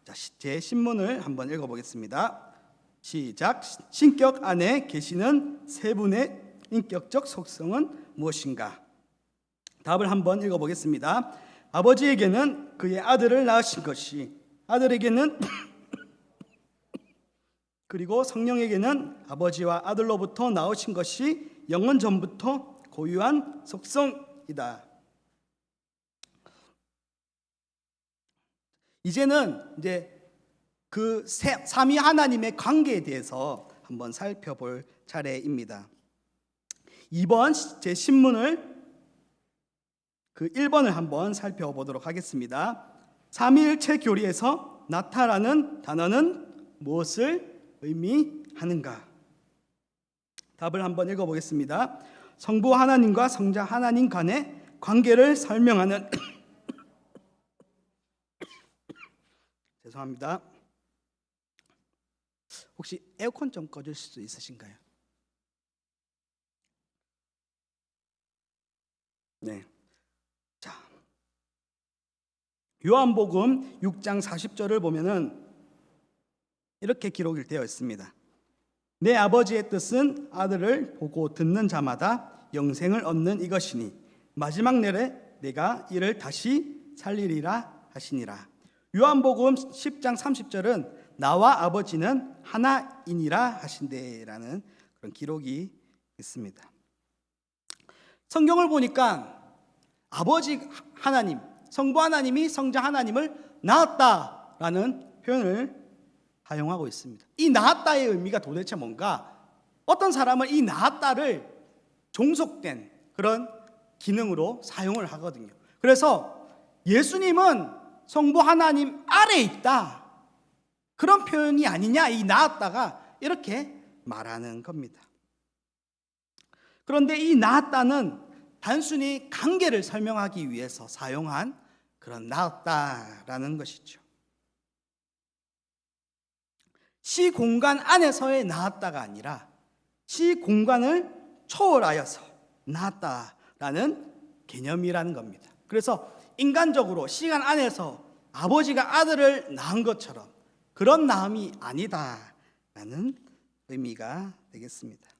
자, 제 신문을 한번 읽어보겠습니다. 시작. 신격 안에 계시는 세 분의 인격적 속성은 무엇인가? 답을 한번 읽어보겠습니다. 아버지에게는 그의 아들을 낳으신 것이, 아들에게는 그리고 성령에게는 아버지와 아들로부터 나오신 것이 영원 전부터 고유한 속성이다. 이제는 이제 그 삼위 하나님의 관계에 대해서 한번 살펴볼 차례입니다. 2번 제 신문을 그 1번을 한번 살펴보도록 하겠습니다. 삼위일체 교리에서 나타라는 단어는 무엇을 의미하는가? 답을 한번 읽어보겠습니다. 성부 하나님과 성자 하나님 간의 관계를 설명하는 죄송합니다. 혹시 에어컨 좀 꺼줄 수 있으신가요? 네. 자, 요한복음 6장 40절을 보면은 이렇게 기록이 되어 있습니다. 내 아버지의 뜻은 아들을 보고 듣는 자마다 영생을 얻는 이것이니 마지막 날에 내가 이를 다시 살리리라 하시니라. 요한복음 10장 30절은 나와 아버지는 하나이니라 하신대라는 그런 기록이 있습니다. 성경을 보니까 아버지 하나님, 성부 하나님이 성자 하나님을 낳았다라는 표현을 사용하고 있습니다. 이 낳았다의 의미가 도대체 뭔가? 어떤 사람은 이 낳았다를 종속된 그런 기능으로 사용을 하거든요. 그래서 예수님은 성부 하나님 아래에 있다, 그런 표현이 아니냐, 이 낳았다가 이렇게 말하는 겁니다. 그런데 이 낳았다는 단순히 관계를 설명하기 위해서 사용한 그런 낳았다라는 것이죠. 시공간 안에서의 낳았다가 아니라 시공간을 초월하여서 낳았다라는 개념이라는 겁니다. 그래서 인간적으로 시간 안에서 아버지가 아들을 낳은 것처럼 그런 낳음이 아니다라는 의미가 되겠습니다.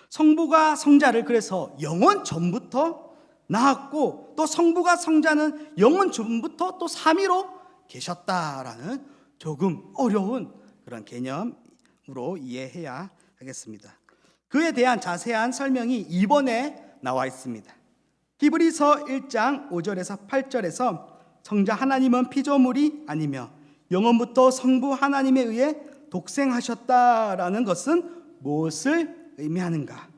성부가 성자를 그래서 영원 전부터 낳았고, 또 성부가 성자는 영원 전부터 또 삼위로 계셨다라는 조금 어려운 그런 개념으로 이해해야 하겠습니다. 그에 대한 자세한 설명이 2번에 나와 있습니다. 히브리서 1장 5절에서 8절에서 성자 하나님은 피조물이 아니며 영원부터 성부 하나님에 의해 독생하셨다라는 것은 무엇을 의미하는가?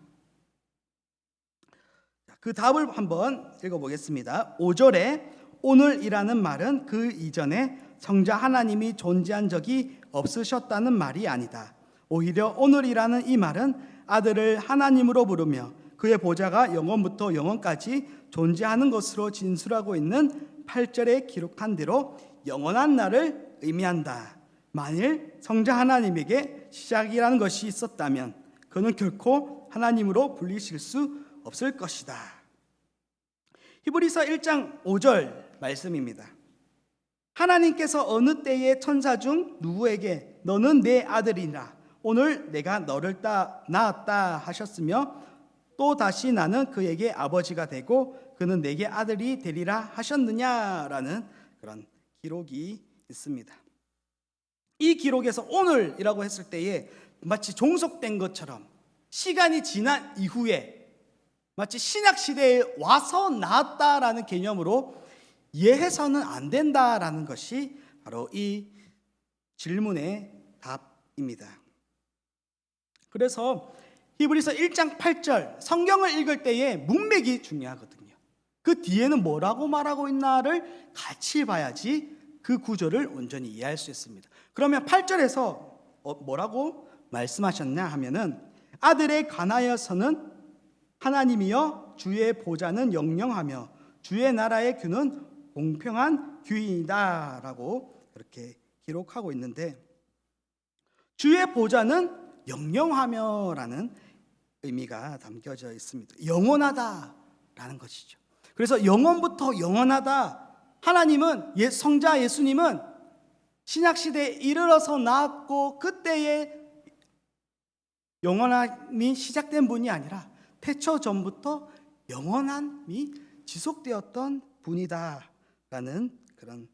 그 답을 한번 읽어보겠습니다. 5절에 오늘이라는 말은 그 이전에 성자 하나님이 존재한 적이 없으셨다는 말이 아니다. 오히려 오늘이라는 이 말은 아들을 하나님으로 부르며 그의 보좌가 영원부터 영원까지 존재하는 것으로 진술하고 있는 8절에 기록한 대로 영원한 날을 의미한다. 만일 성자 하나님에게 시작이라는 것이 있었다면 그는 결코 하나님으로 불리실 수 없을 것이다. 히브리서 1장 5절 말씀입니다. 하나님께서 어느 때에 천사 중 누구에게 너는 내 아들이라 오늘 내가 너를 낳았다 하셨으며 또 다시 나는 그에게 아버지가 되고 그는 내게 아들이 되리라 하셨느냐라는 그런 기록이 있습니다. 이 기록에서 오늘이라고 했을 때에 마치 종속된 것처럼 시간이 지난 이후에 마치 신약시대에 와서 나왔다라는 개념으로 이해해서는 안 된다라는 것이 바로 이 질문의 답입니다. 그래서 히브리서 1장 8절 성경을 읽을 때에 문맥이 중요하거든요. 그 뒤에는 뭐라고 말하고 있나를 같이 봐야지 그 구조를 온전히 이해할 수 있습니다. 그러면 8절에서 뭐라고 말씀하셨냐 하면은 아들에 관하여서는 하나님이여 주의 보좌는 영영하며 주의 나라의 규는 공평한 규이다 라고 그렇게 기록하고 있는데, 주의 보좌는 영영하며 라는 의미가 담겨져 있습니다. 영원하다라는 것이죠. 그래서 영원부터 영원하다, 하나님은 성자 예수님은 신약시대에 이르러서 나왔고 그때에 영원함이 시작된 분이 아니라 태초 전부터 영원함이 지속되었던 분이다라는 그런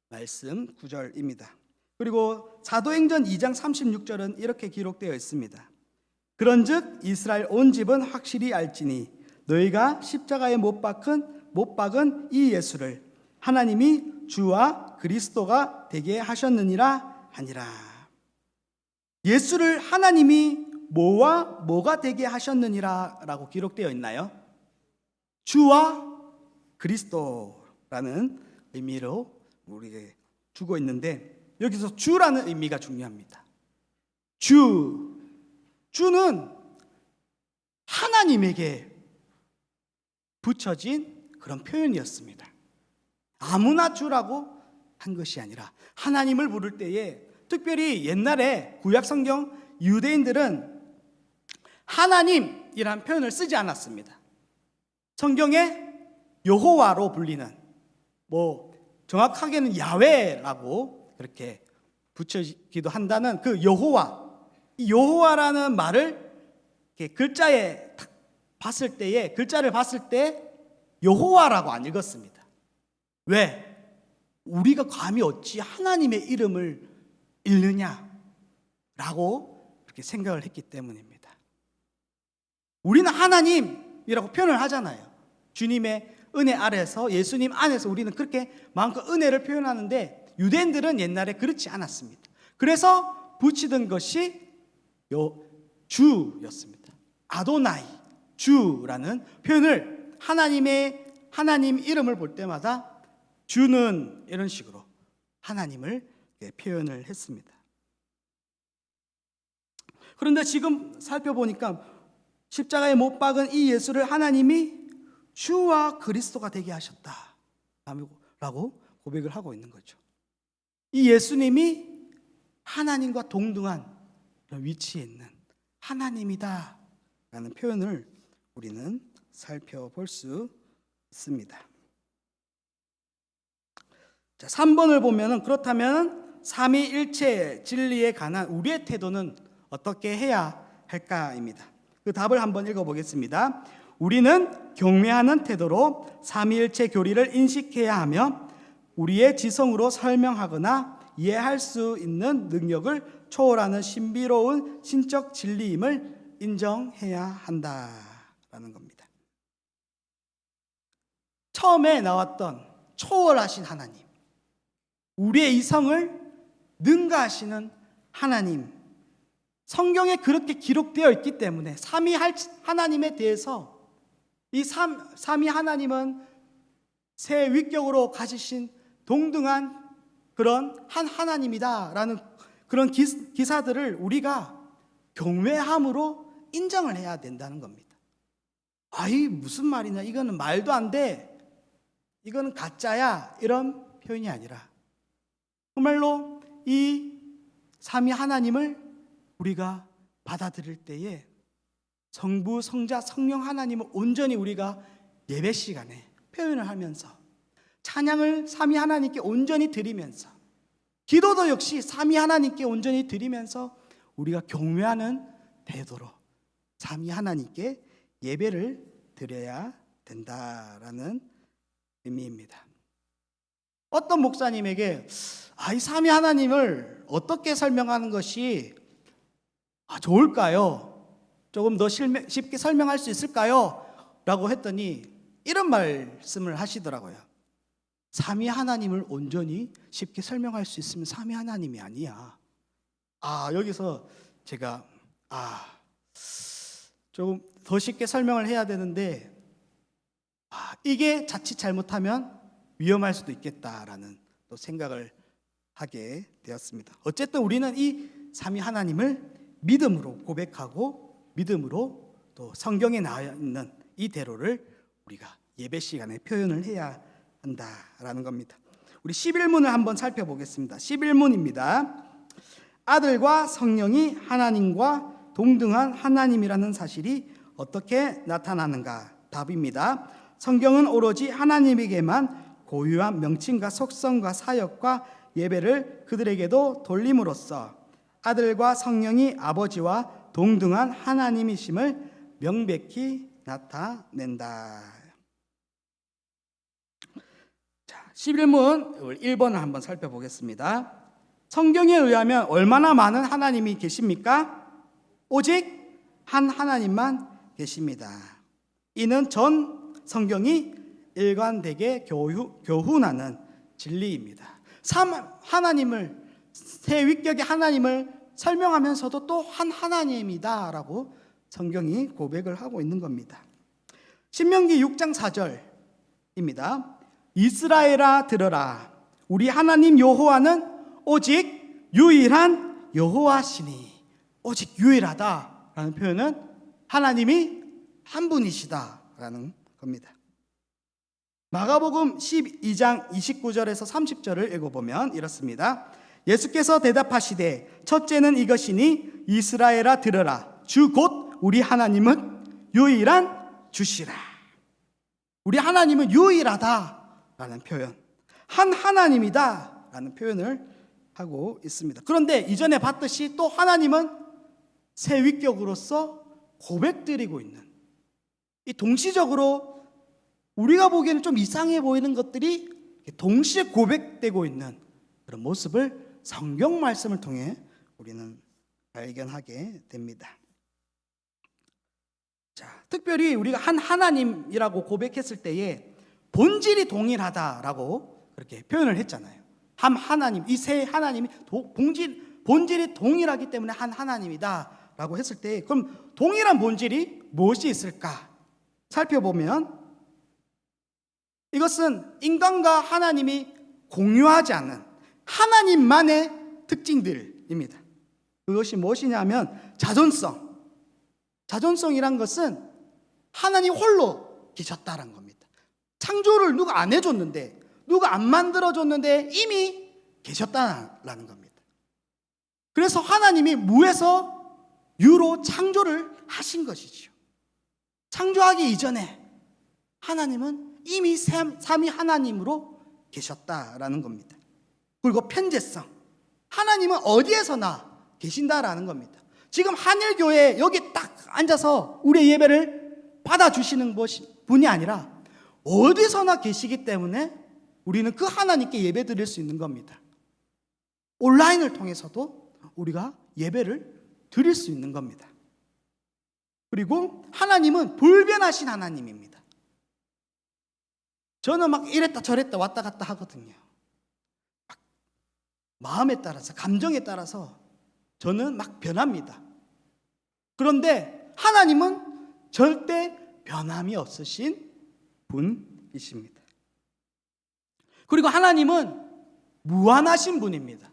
말씀 구절입니다. 그리고 사도행전 2장 36절은 이렇게 기록되어 있습니다. 그런즉 이스라엘 온 집은 확실히 알지니 너희가 십자가에 못 박은 이 예수를 하나님이 주와 그리스도가 되게 하셨느니라 하니라. 예수를 하나님이 뭐와 뭐가 되게 하셨느니라 라고 기록되어 있나요? 주와 그리스도라는 의미로 우리에게 주고 있는데, 여기서 주라는 의미가 중요합니다. 주는 하나님에게 붙여진 그런 표현이었습니다. 아무나 주라고 한 것이 아니라 하나님을 부를 때에, 특별히 옛날에 구약 성경 유대인들은 하나님이란 표현을 쓰지 않았습니다. 성경에 여호와로 불리는, 정확하게는 야훼라고 그렇게 붙여지기도 한다는 그 여호와, 이 여호와라는 말을 이렇게 글자를 봤을 때 여호와라고 안 읽었습니다. 왜? 우리가 감히 어찌 하나님의 이름을 읽느냐라고 그렇게 생각을 했기 때문입니다. 우리는 하나님이라고 표현을 하잖아요. 주님의 은혜 아래서 예수님 안에서 우리는 그렇게 마음껏 은혜를 표현하는데 유대인들은 옛날에 그렇지 않았습니다. 그래서 붙이던 것이 주였습니다. 아도나이, 주라는 표현을 하나님 이름을 볼 때마다 주는 이런 식으로 하나님을 표현을 했습니다. 그런데 지금 살펴보니까 십자가에 못 박은 이 예수를 하나님이 주와 그리스도가 되게 하셨다라고 고백을 하고 있는 거죠. 이 예수님이 하나님과 동등한 위치에 있는 하나님이다라는 표현을 우리는 살펴볼 수 있습니다. 자, 3번을 보면은 그렇다면 삼위일체 진리에 관한 우리의 태도는 어떻게 해야 할까입니다. 그 답을 한번 읽어보겠습니다. 우리는 경외하는 태도로 삼위일체 교리를 인식해야 하며 우리의 지성으로 설명하거나 이해할 수 있는 능력을 초월하는 신비로운 신적 진리임을 인정해야 한다라는 겁니다. 처음에 나왔던 초월하신 하나님, 우리의 이성을 능가하시는 하나님, 성경에 그렇게 기록되어 있기 때문에 삼위 하나님에 대해서 이 삼위 하나님은 새 위격으로 가지신 동등한 그런 한 하나님이다라는 그런 기사들을 우리가 경외함으로 인정을 해야 된다는 겁니다. 아이 무슨 말이냐, 이거는 말도 안 돼, 이거는 가짜야, 이런 표현이 아니라 정말로 이 삼위 하나님을 우리가 받아들일 때에 성부, 성자, 성령 하나님을 온전히 우리가 예배 시간에 표현을 하면서 찬양을 삼위 하나님께 온전히 드리면서 기도도 역시 삼위 하나님께 온전히 드리면서 우리가 경외하는 태도로 삼위 하나님께 예배를 드려야 된다라는 의미입니다. 어떤 목사님에게 이 삼위 하나님을 어떻게 설명하는 것이 좋을까요? 조금 더 쉽게 설명할 수 있을까요? 라고 했더니 이런 말씀을 하시더라고요. 삼위 하나님을 온전히 쉽게 설명할 수 있으면 삼위 하나님이 아니야. 여기서 제가 조금 더 쉽게 설명을 해야 되는데 이게 자칫 잘못하면 위험할 수도 있겠다라는 또 생각을 하게 되었습니다. 어쨌든 우리는 이 삼위 하나님을 믿음으로 고백하고 믿음으로 또 성경에 나와 있는 이대로를 우리가 예배 시간에 표현을 해야 한다라는 겁니다. 우리 11문을 한번 살펴보겠습니다. 11문입니다. 아들과 성령이 하나님과 동등한 하나님이라는 사실이 어떻게 나타나는가? 답입니다. 성경은 오로지 하나님에게만 고유한 명칭과 속성과 사역과 예배를 그들에게도 돌림으로써 아들과 성령이 아버지와 동등한 하나님이심을 명백히 나타낸다. 자, 11문 1번을 한번 살펴보겠습니다. 성경에 의하면 얼마나 많은 하나님이 계십니까? 오직 한 하나님만 계십니다. 이는 전 성경이 일관되게 교훈하는 진리입니다. 하나님을, 새 위격의 하나님을 설명하면서도 또 한 하나님이다라고 성경이 고백을 하고 있는 겁니다. 신명기 6장 4절입니다. 이스라엘아 들으라, 우리 하나님 여호와는 오직 유일한 여호와시니. 오직 유일하다라는 표현은 하나님이 한 분이시다라는 겁니다. 마가복음 12장 29절에서 30절을 읽어보면 이렇습니다. 예수께서 대답하시되 첫째는 이것이니 이스라엘아 들으라, 주 곧 우리 하나님은 유일한 주시라. 우리 하나님은 유일하다라는 표현, 한 하나님이다라는 표현을 하고 있습니다. 그런데 이전에 봤듯이 또 하나님은 새 위격으로서 고백드리고 있는, 이 동시적으로 우리가 보기에는 좀 이상해 보이는 것들이 동시에 고백되고 있는 그런 모습을 성경 말씀을 통해 우리는 발견하게 됩니다. 자, 특별히 우리가 한 하나님이라고 고백했을 때에 본질이 동일하다라고 그렇게 표현을 했잖아요. 한 하나님, 이 세 하나님이 본질이 동일하기 때문에 한 하나님이다라고 했을 때, 그럼 동일한 본질이 무엇이 있을까 살펴보면, 이것은 인간과 하나님이 공유하지 않는 하나님만의 특징들입니다. 그것이 무엇이냐면 자존성이란 것은 하나님 홀로 계셨다는 겁니다. 창조를 누가 안 해줬는데, 누가 안 만들어줬는데 이미 계셨다는 겁니다. 그래서 하나님이 무에서 유로 창조를 하신 것이죠. 창조하기 이전에 하나님은 이미 삼위 하나님으로 계셨다라는 겁니다. 그리고 편재성, 하나님은 어디에서나 계신다라는 겁니다. 지금 한일교회 여기 딱 앉아서 우리의 예배를 받아주시는 분이 아니라 어디서나 계시기 때문에 우리는 그 하나님께 예배 드릴 수 있는 겁니다. 온라인을 통해서도 우리가 예배를 드릴 수 있는 겁니다. 그리고 하나님은 불변하신 하나님입니다. 저는 막 이랬다 저랬다 왔다 갔다 하거든요. 마음에 따라서, 감정에 따라서 저는 막 변합니다. 그런데 하나님은 절대 변함이 없으신 분이십니다. 그리고 하나님은 무한하신 분입니다.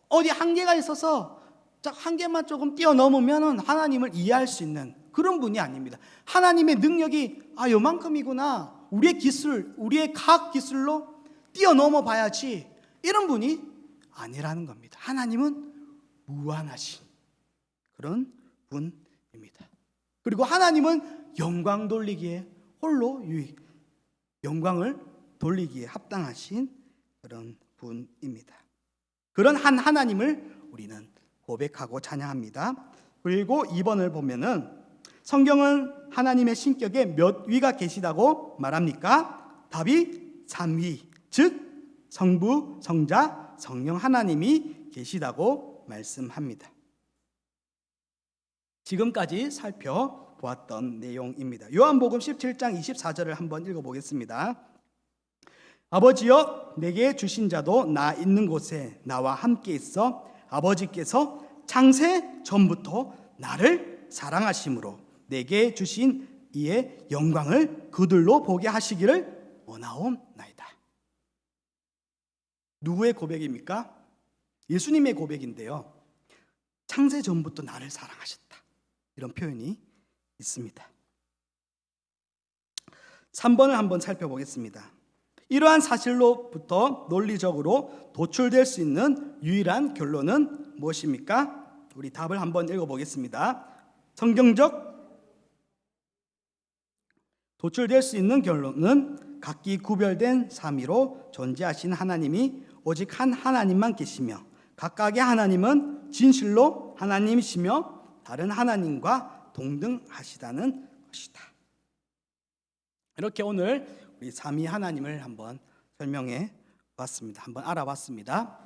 어디 한계가 있어서 한계만 조금 뛰어넘으면 하나님을 이해할 수 있는 그런 분이 아닙니다. 하나님의 능력이 요만큼이구나, 우리의 기술, 우리의 과학 기술로 뛰어넘어 봐야지, 이런 분이 아니라는 겁니다. 하나님은 무한하신 그런 분입니다. 그리고 하나님은 영광 돌리기에 홀로 영광을 돌리기에 합당하신 그런 분입니다. 그런 한 하나님을 우리는 고백하고 찬양합니다. 그리고 2번을 보면은, 성경은 하나님의 신격에 몇 위가 계시다고 말합니까? 답이 3위, 즉 성부, 성자, 성령 하나님이 계시다고 말씀합니다. 지금까지 살펴보았던 내용입니다. 요한복음 17장 24절을 한번 읽어보겠습니다. 아버지여, 내게 주신 자도 나 있는 곳에 나와 함께 있어 아버지께서 창세 전부터 나를 사랑하심으로 내게 주신 이의 영광을 그들로 보게 하시기를 원하옵나이다. 누구의 고백입니까? 예수님의 고백인데요. 창세 전부터 나를 사랑하셨다, 이런 표현이 있습니다. 3번을 한번 살펴보겠습니다. 이러한 사실로부터 논리적으로 도출될 수 있는 유일한 결론은 무엇입니까? 우리 답을 한번 읽어보겠습니다. 성경적 도출될 수 있는 결론은 각기 구별된 삼위로 존재하신 하나님이 오직 한 하나님만 계시며, 각각의 하나님은 진실로 하나님이시며 다른 하나님과 동등하시다는 것이다. 이렇게 오늘 우리 삼위 하나님을 한번 설명해 봤습니다. 한번 알아봤습니다.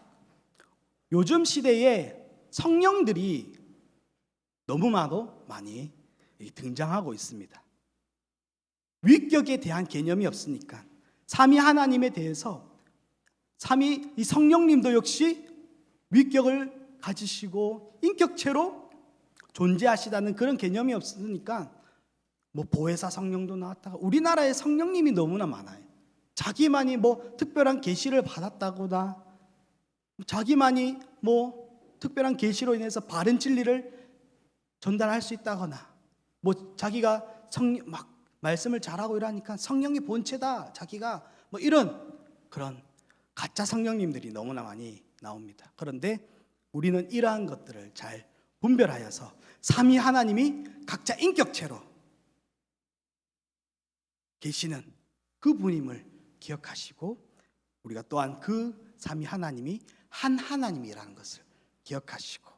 요즘 시대에 성령들이 너무나도 많이 등장하고 있습니다. 위격에 대한 개념이 없으니까 삼위 하나님에 대해서 이 성령님도 역시 위격을 가지시고 인격체로 존재하시다는 그런 개념이 없으니까 보혜사 성령도 나왔다가, 우리나라에 성령님이 너무나 많아요. 자기만이 특별한 계시를 받았다거나, 자기만이 특별한 계시로 인해서 바른 진리를 전달할 수 있다거나, 자기가 막 말씀을 잘하고 이러니까 성령이 본체다, 자기가 이런 그런 가짜 성령님들이 너무나 많이 나옵니다. 그런데 우리는 이러한 것들을 잘 분별하여서 삼위 하나님이 각자 인격체로 계시는 그 분임을 기억하시고, 우리가 또한 그 삼위 하나님이 한 하나님이라는 것을 기억하시고,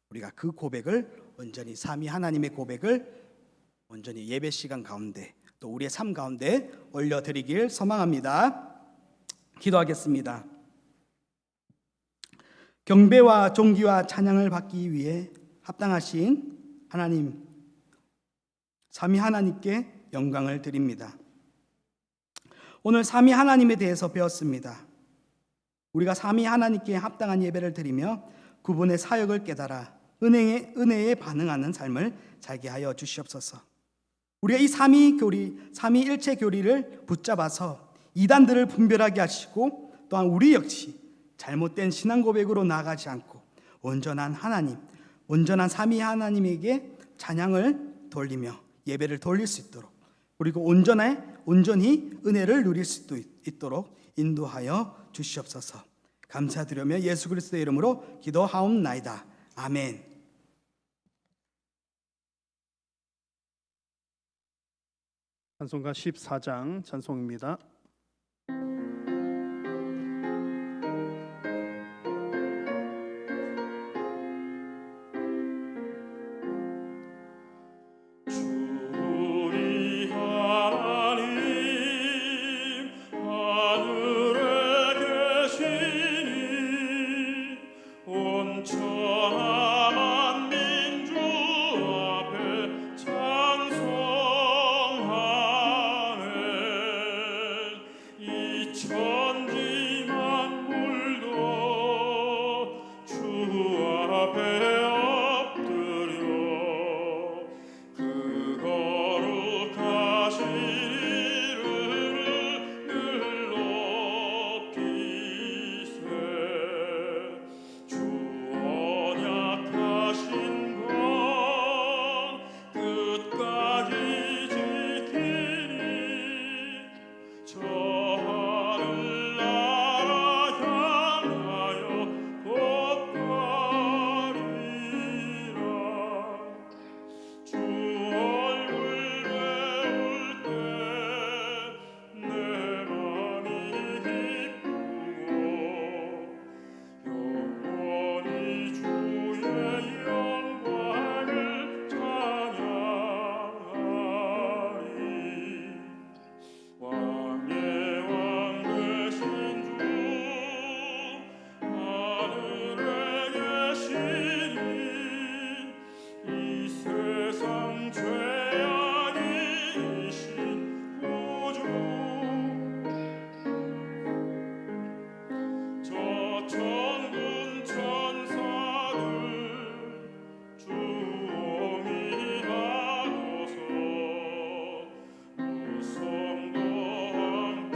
우리가 그 고백을 온전히 삼위 하나님의 고백을 온전히 예배 시간 가운데 또 우리의 삶 가운데 올려드리길 소망합니다. 기도하겠습니다. 경배와 존귀와 찬양을 받기 위해 합당하신 하나님, 삼위 하나님께 영광을 드립니다. 오늘 삼위 하나님에 대해서 배웠습니다. 우리가 삼위 하나님께 합당한 예배를 드리며 그분의 사역을 깨달아 은혜에 반응하는 삶을 살게 하여 주시옵소서. 우리가 이 삼위일체 교리를 붙잡아서 이단들을 분별하게 하시고, 또한 우리 역시 잘못된 신앙 고백으로 나아가지 않고 온전한 삼위 하나님에게 찬양을 돌리며 예배를 돌릴 수 있도록, 그리고 온전히 은혜를 누릴 수 있도록 인도하여 주시옵소서. 감사드리며 예수 그리스도의 이름으로 기도하옵나이다. 아멘. 찬송가 14장 찬송입니다. 우리 하나님 하늘에 계시니 온천한 민주 앞에 찬송하네. 이 천지 만물도 주 앞에 엎드려 그 거룩하신 이름을 늘 높이세. 주 언약하신 것 끝까지 지키니 저 하늘나라 향하여 곧 가리라. 주 얼굴 배울 때 내 맘이 기쁘고 영원히 주의 영광을 찬양하리. 왕의 왕 되신 주 하늘에 계시니 이 세상 죄악이신 구주 저 천군 천사들 주옹이하소서. 무성도 함께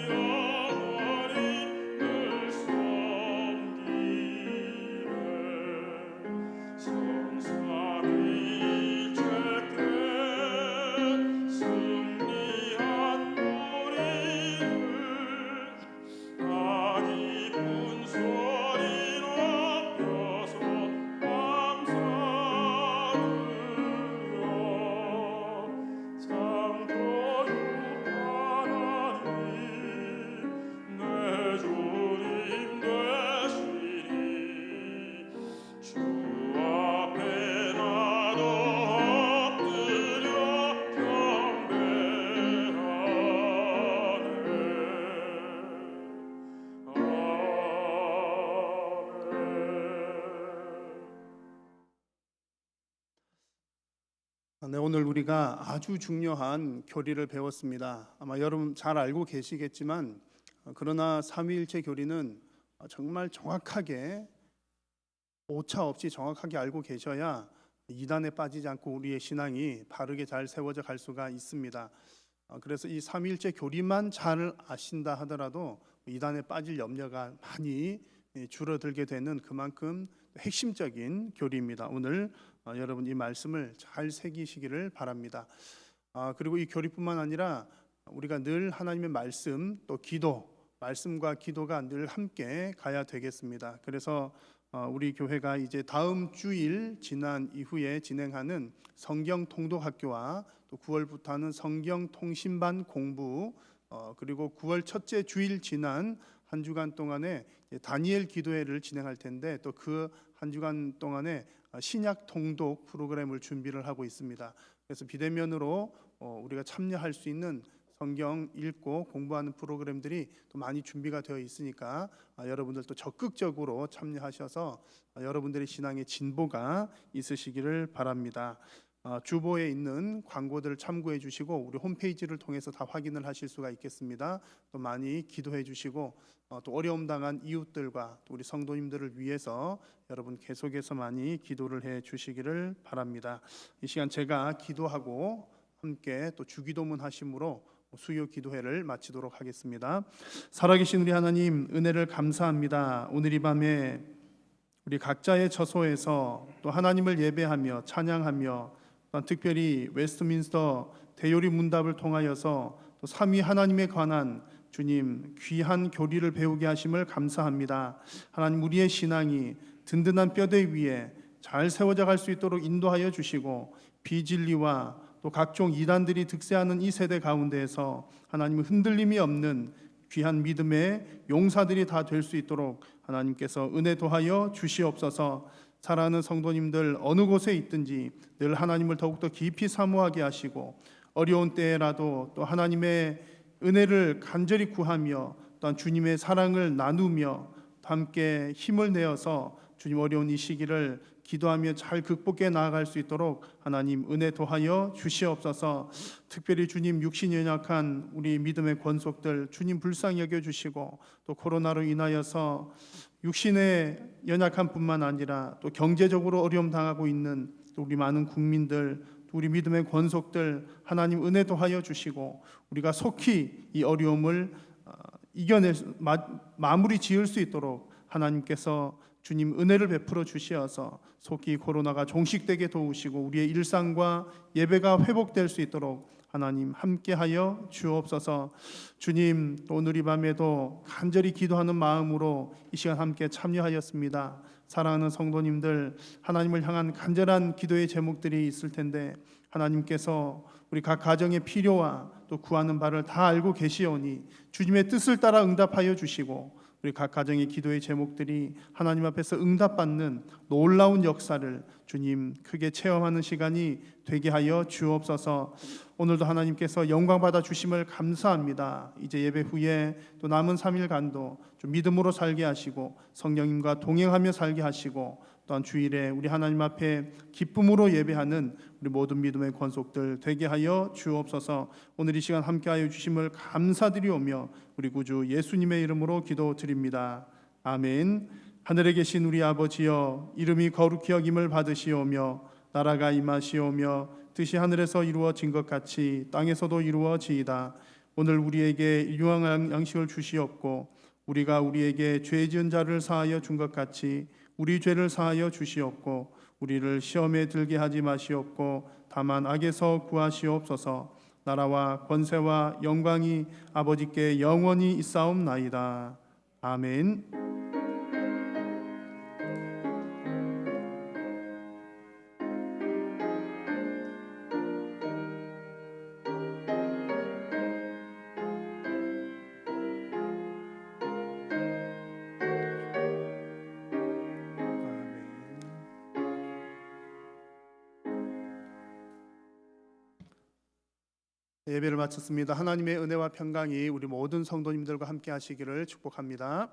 영원히 늘 섬기네. 성삼위일체께 승리한 우리를 다 기쁜 소리 높여서 감사드려. 창조주 하나님 내 주님 되시니 주 앞에 나도 엎드려 경배하네. 아멘. 네, 오늘 우리가 아주 중요한 교리를 배웠습니다. 아마 여러분 잘 알고 계시겠지만 그러나 삼위일체 교리는 정말 정확하게 오차 없이 정확하게 알고 계셔야 이단에 빠지지 않고 우리의 신앙이 바르게 잘 세워져 갈 수가 있습니다. 그래서 이 삼위일체 교리만 잘 아신다 하더라도 이단에 빠질 염려가 많이 줄어들게 되는 그만큼 핵심적인 교리입니다. 오늘 여러분 이 말씀을 잘 새기시기를 바랍니다. 그리고 이 교리뿐만 아니라 우리가 늘 하나님의 말씀 또 말씀과 기도가 늘 함께 가야 되겠습니다. 그래서 우리 교회가 이제 다음 주일 지난 이후에 진행하는 성경 통독학교와 또 9월부터 하는 성경 통신반 공부, 그리고 9월 첫째 주일 지난 한 주간 동안에 다니엘 기도회를 진행할 텐데, 또 그 한 주간 동안에 신약 통독 프로그램을 준비를 하고 있습니다. 그래서 비대면으로 우리가 참여할 수 있는 성경 읽고 공부하는 프로그램들이 또 많이 준비가 되어 있으니까 여러분들도 적극적으로 참여하셔서 여러분들의 신앙의 진보가 있으시기를 바랍니다. 주보에 있는 광고들을 참고해 주시고 우리 홈페이지를 통해서 다 확인을 하실 수가 있겠습니다. 또 많이 기도해 주시고 또 어려움 당한 이웃들과 또 우리 성도님들을 위해서 여러분 계속해서 많이 기도를 해 주시기를 바랍니다. 이 시간 제가 기도하고 함께 또 주기도문 하심으로 수요 기도회를 마치도록 하겠습니다. 살아계신 우리 하나님, 은혜를 감사합니다. 오늘 이 밤에 우리 각자의 처소에서 또 하나님을 예배하며 찬양하며 또한 특별히 웨스트민스터 대요리 문답을 통하여서 또 삼위 하나님에 관한 주님 귀한 교리를 배우게 하심을 감사합니다. 하나님, 우리의 신앙이 든든한 뼈대 위에 잘 세워져 갈 수 있도록 인도하여 주시고 비진리와 또 각종 이단들이 득세하는 이 세대 가운데에서 하나님 흔들림이 없는 귀한 믿음의 용사들이 다 될 수 있도록 하나님께서 은혜 도하여 주시옵소서. 사랑하는 성도님들, 어느 곳에 있든지 늘 하나님을 더욱더 깊이 사모하게 하시고 어려운 때라도 또 하나님의 은혜를 간절히 구하며 또한 주님의 사랑을 나누며 함께 힘을 내어서 주님 어려운 이 시기를 기도하며 잘 극복해 나아갈 수 있도록 하나님 은혜 도하여 주시옵소서. 특별히 주님 육신이 연약한 우리 믿음의 권속들 주님 불쌍히 여겨주시고 또 코로나로 인하여서 육신의 연약한 뿐만 아니라 또 경제적으로 어려움 당하고 있는 또 우리 많은 국민들, 또 우리 믿음의 권속들 하나님 은혜 도하여 주시고 우리가 속히 이 어려움을 이겨낼 마무리 지을 수 있도록 하나님께서 주님 은혜를 베풀어 주시어서 속히 코로나가 종식되게 도우시고 우리의 일상과 예배가 회복될 수 있도록 하나님 함께하여 주옵소서. 주님, 또 오늘 이 밤에도 간절히 기도하는 마음으로 이 시간 함께 참여하였습니다. 사랑하는 성도님들, 하나님을 향한 간절한 기도의 제목들이 있을 텐데 하나님께서 우리 각 가정의 필요와 또 구하는 바를 다 알고 계시오니 주님의 뜻을 따라 응답하여 주시고 우리 각 가정의 기도의 제목들이 하나님 앞에서 응답받는 놀라운 역사를 주님 크게 체험하는 시간이 되게 하여 주옵소서. 오늘도 하나님께서 영광 받아 주심을 감사합니다. 이제 예배 후에 또 남은 3일간도 좀 믿음으로 살게 하시고 성령님과 동행하며 살게 하시고 또한 주일에 우리 하나님 앞에 기쁨으로 예배하는 우리 모든 믿음의 권속들 되게 하여 주옵소서. 오늘 이 시간 함께하여 주심을 감사드리오며 우리 구주 예수님의 이름으로 기도드립니다. 아멘. 하늘에 계신 우리 아버지여, 이름이 거룩히 여김을 받으시오며 나라가 임하시오며 뜻이 하늘에서 이루어진 것 같이 땅에서도 이루어지이다. 오늘 우리에게 일용할 양식을 주시옵고 우리가 우리에게 죄 지은 자를 사하여 준 것 같이 우리 죄를 사하여 주시옵고 우리를 시험에 들게 하지 마시옵고 다만 악에서 구하시옵소서. 나라와 권세와 영광이 아버지께 영원히 있사옵나이다. 아멘. 예배를 마쳤습니다. 하나님의 은혜와 평강이 우리 모든 성도님들과 함께 하시기를 축복합니다.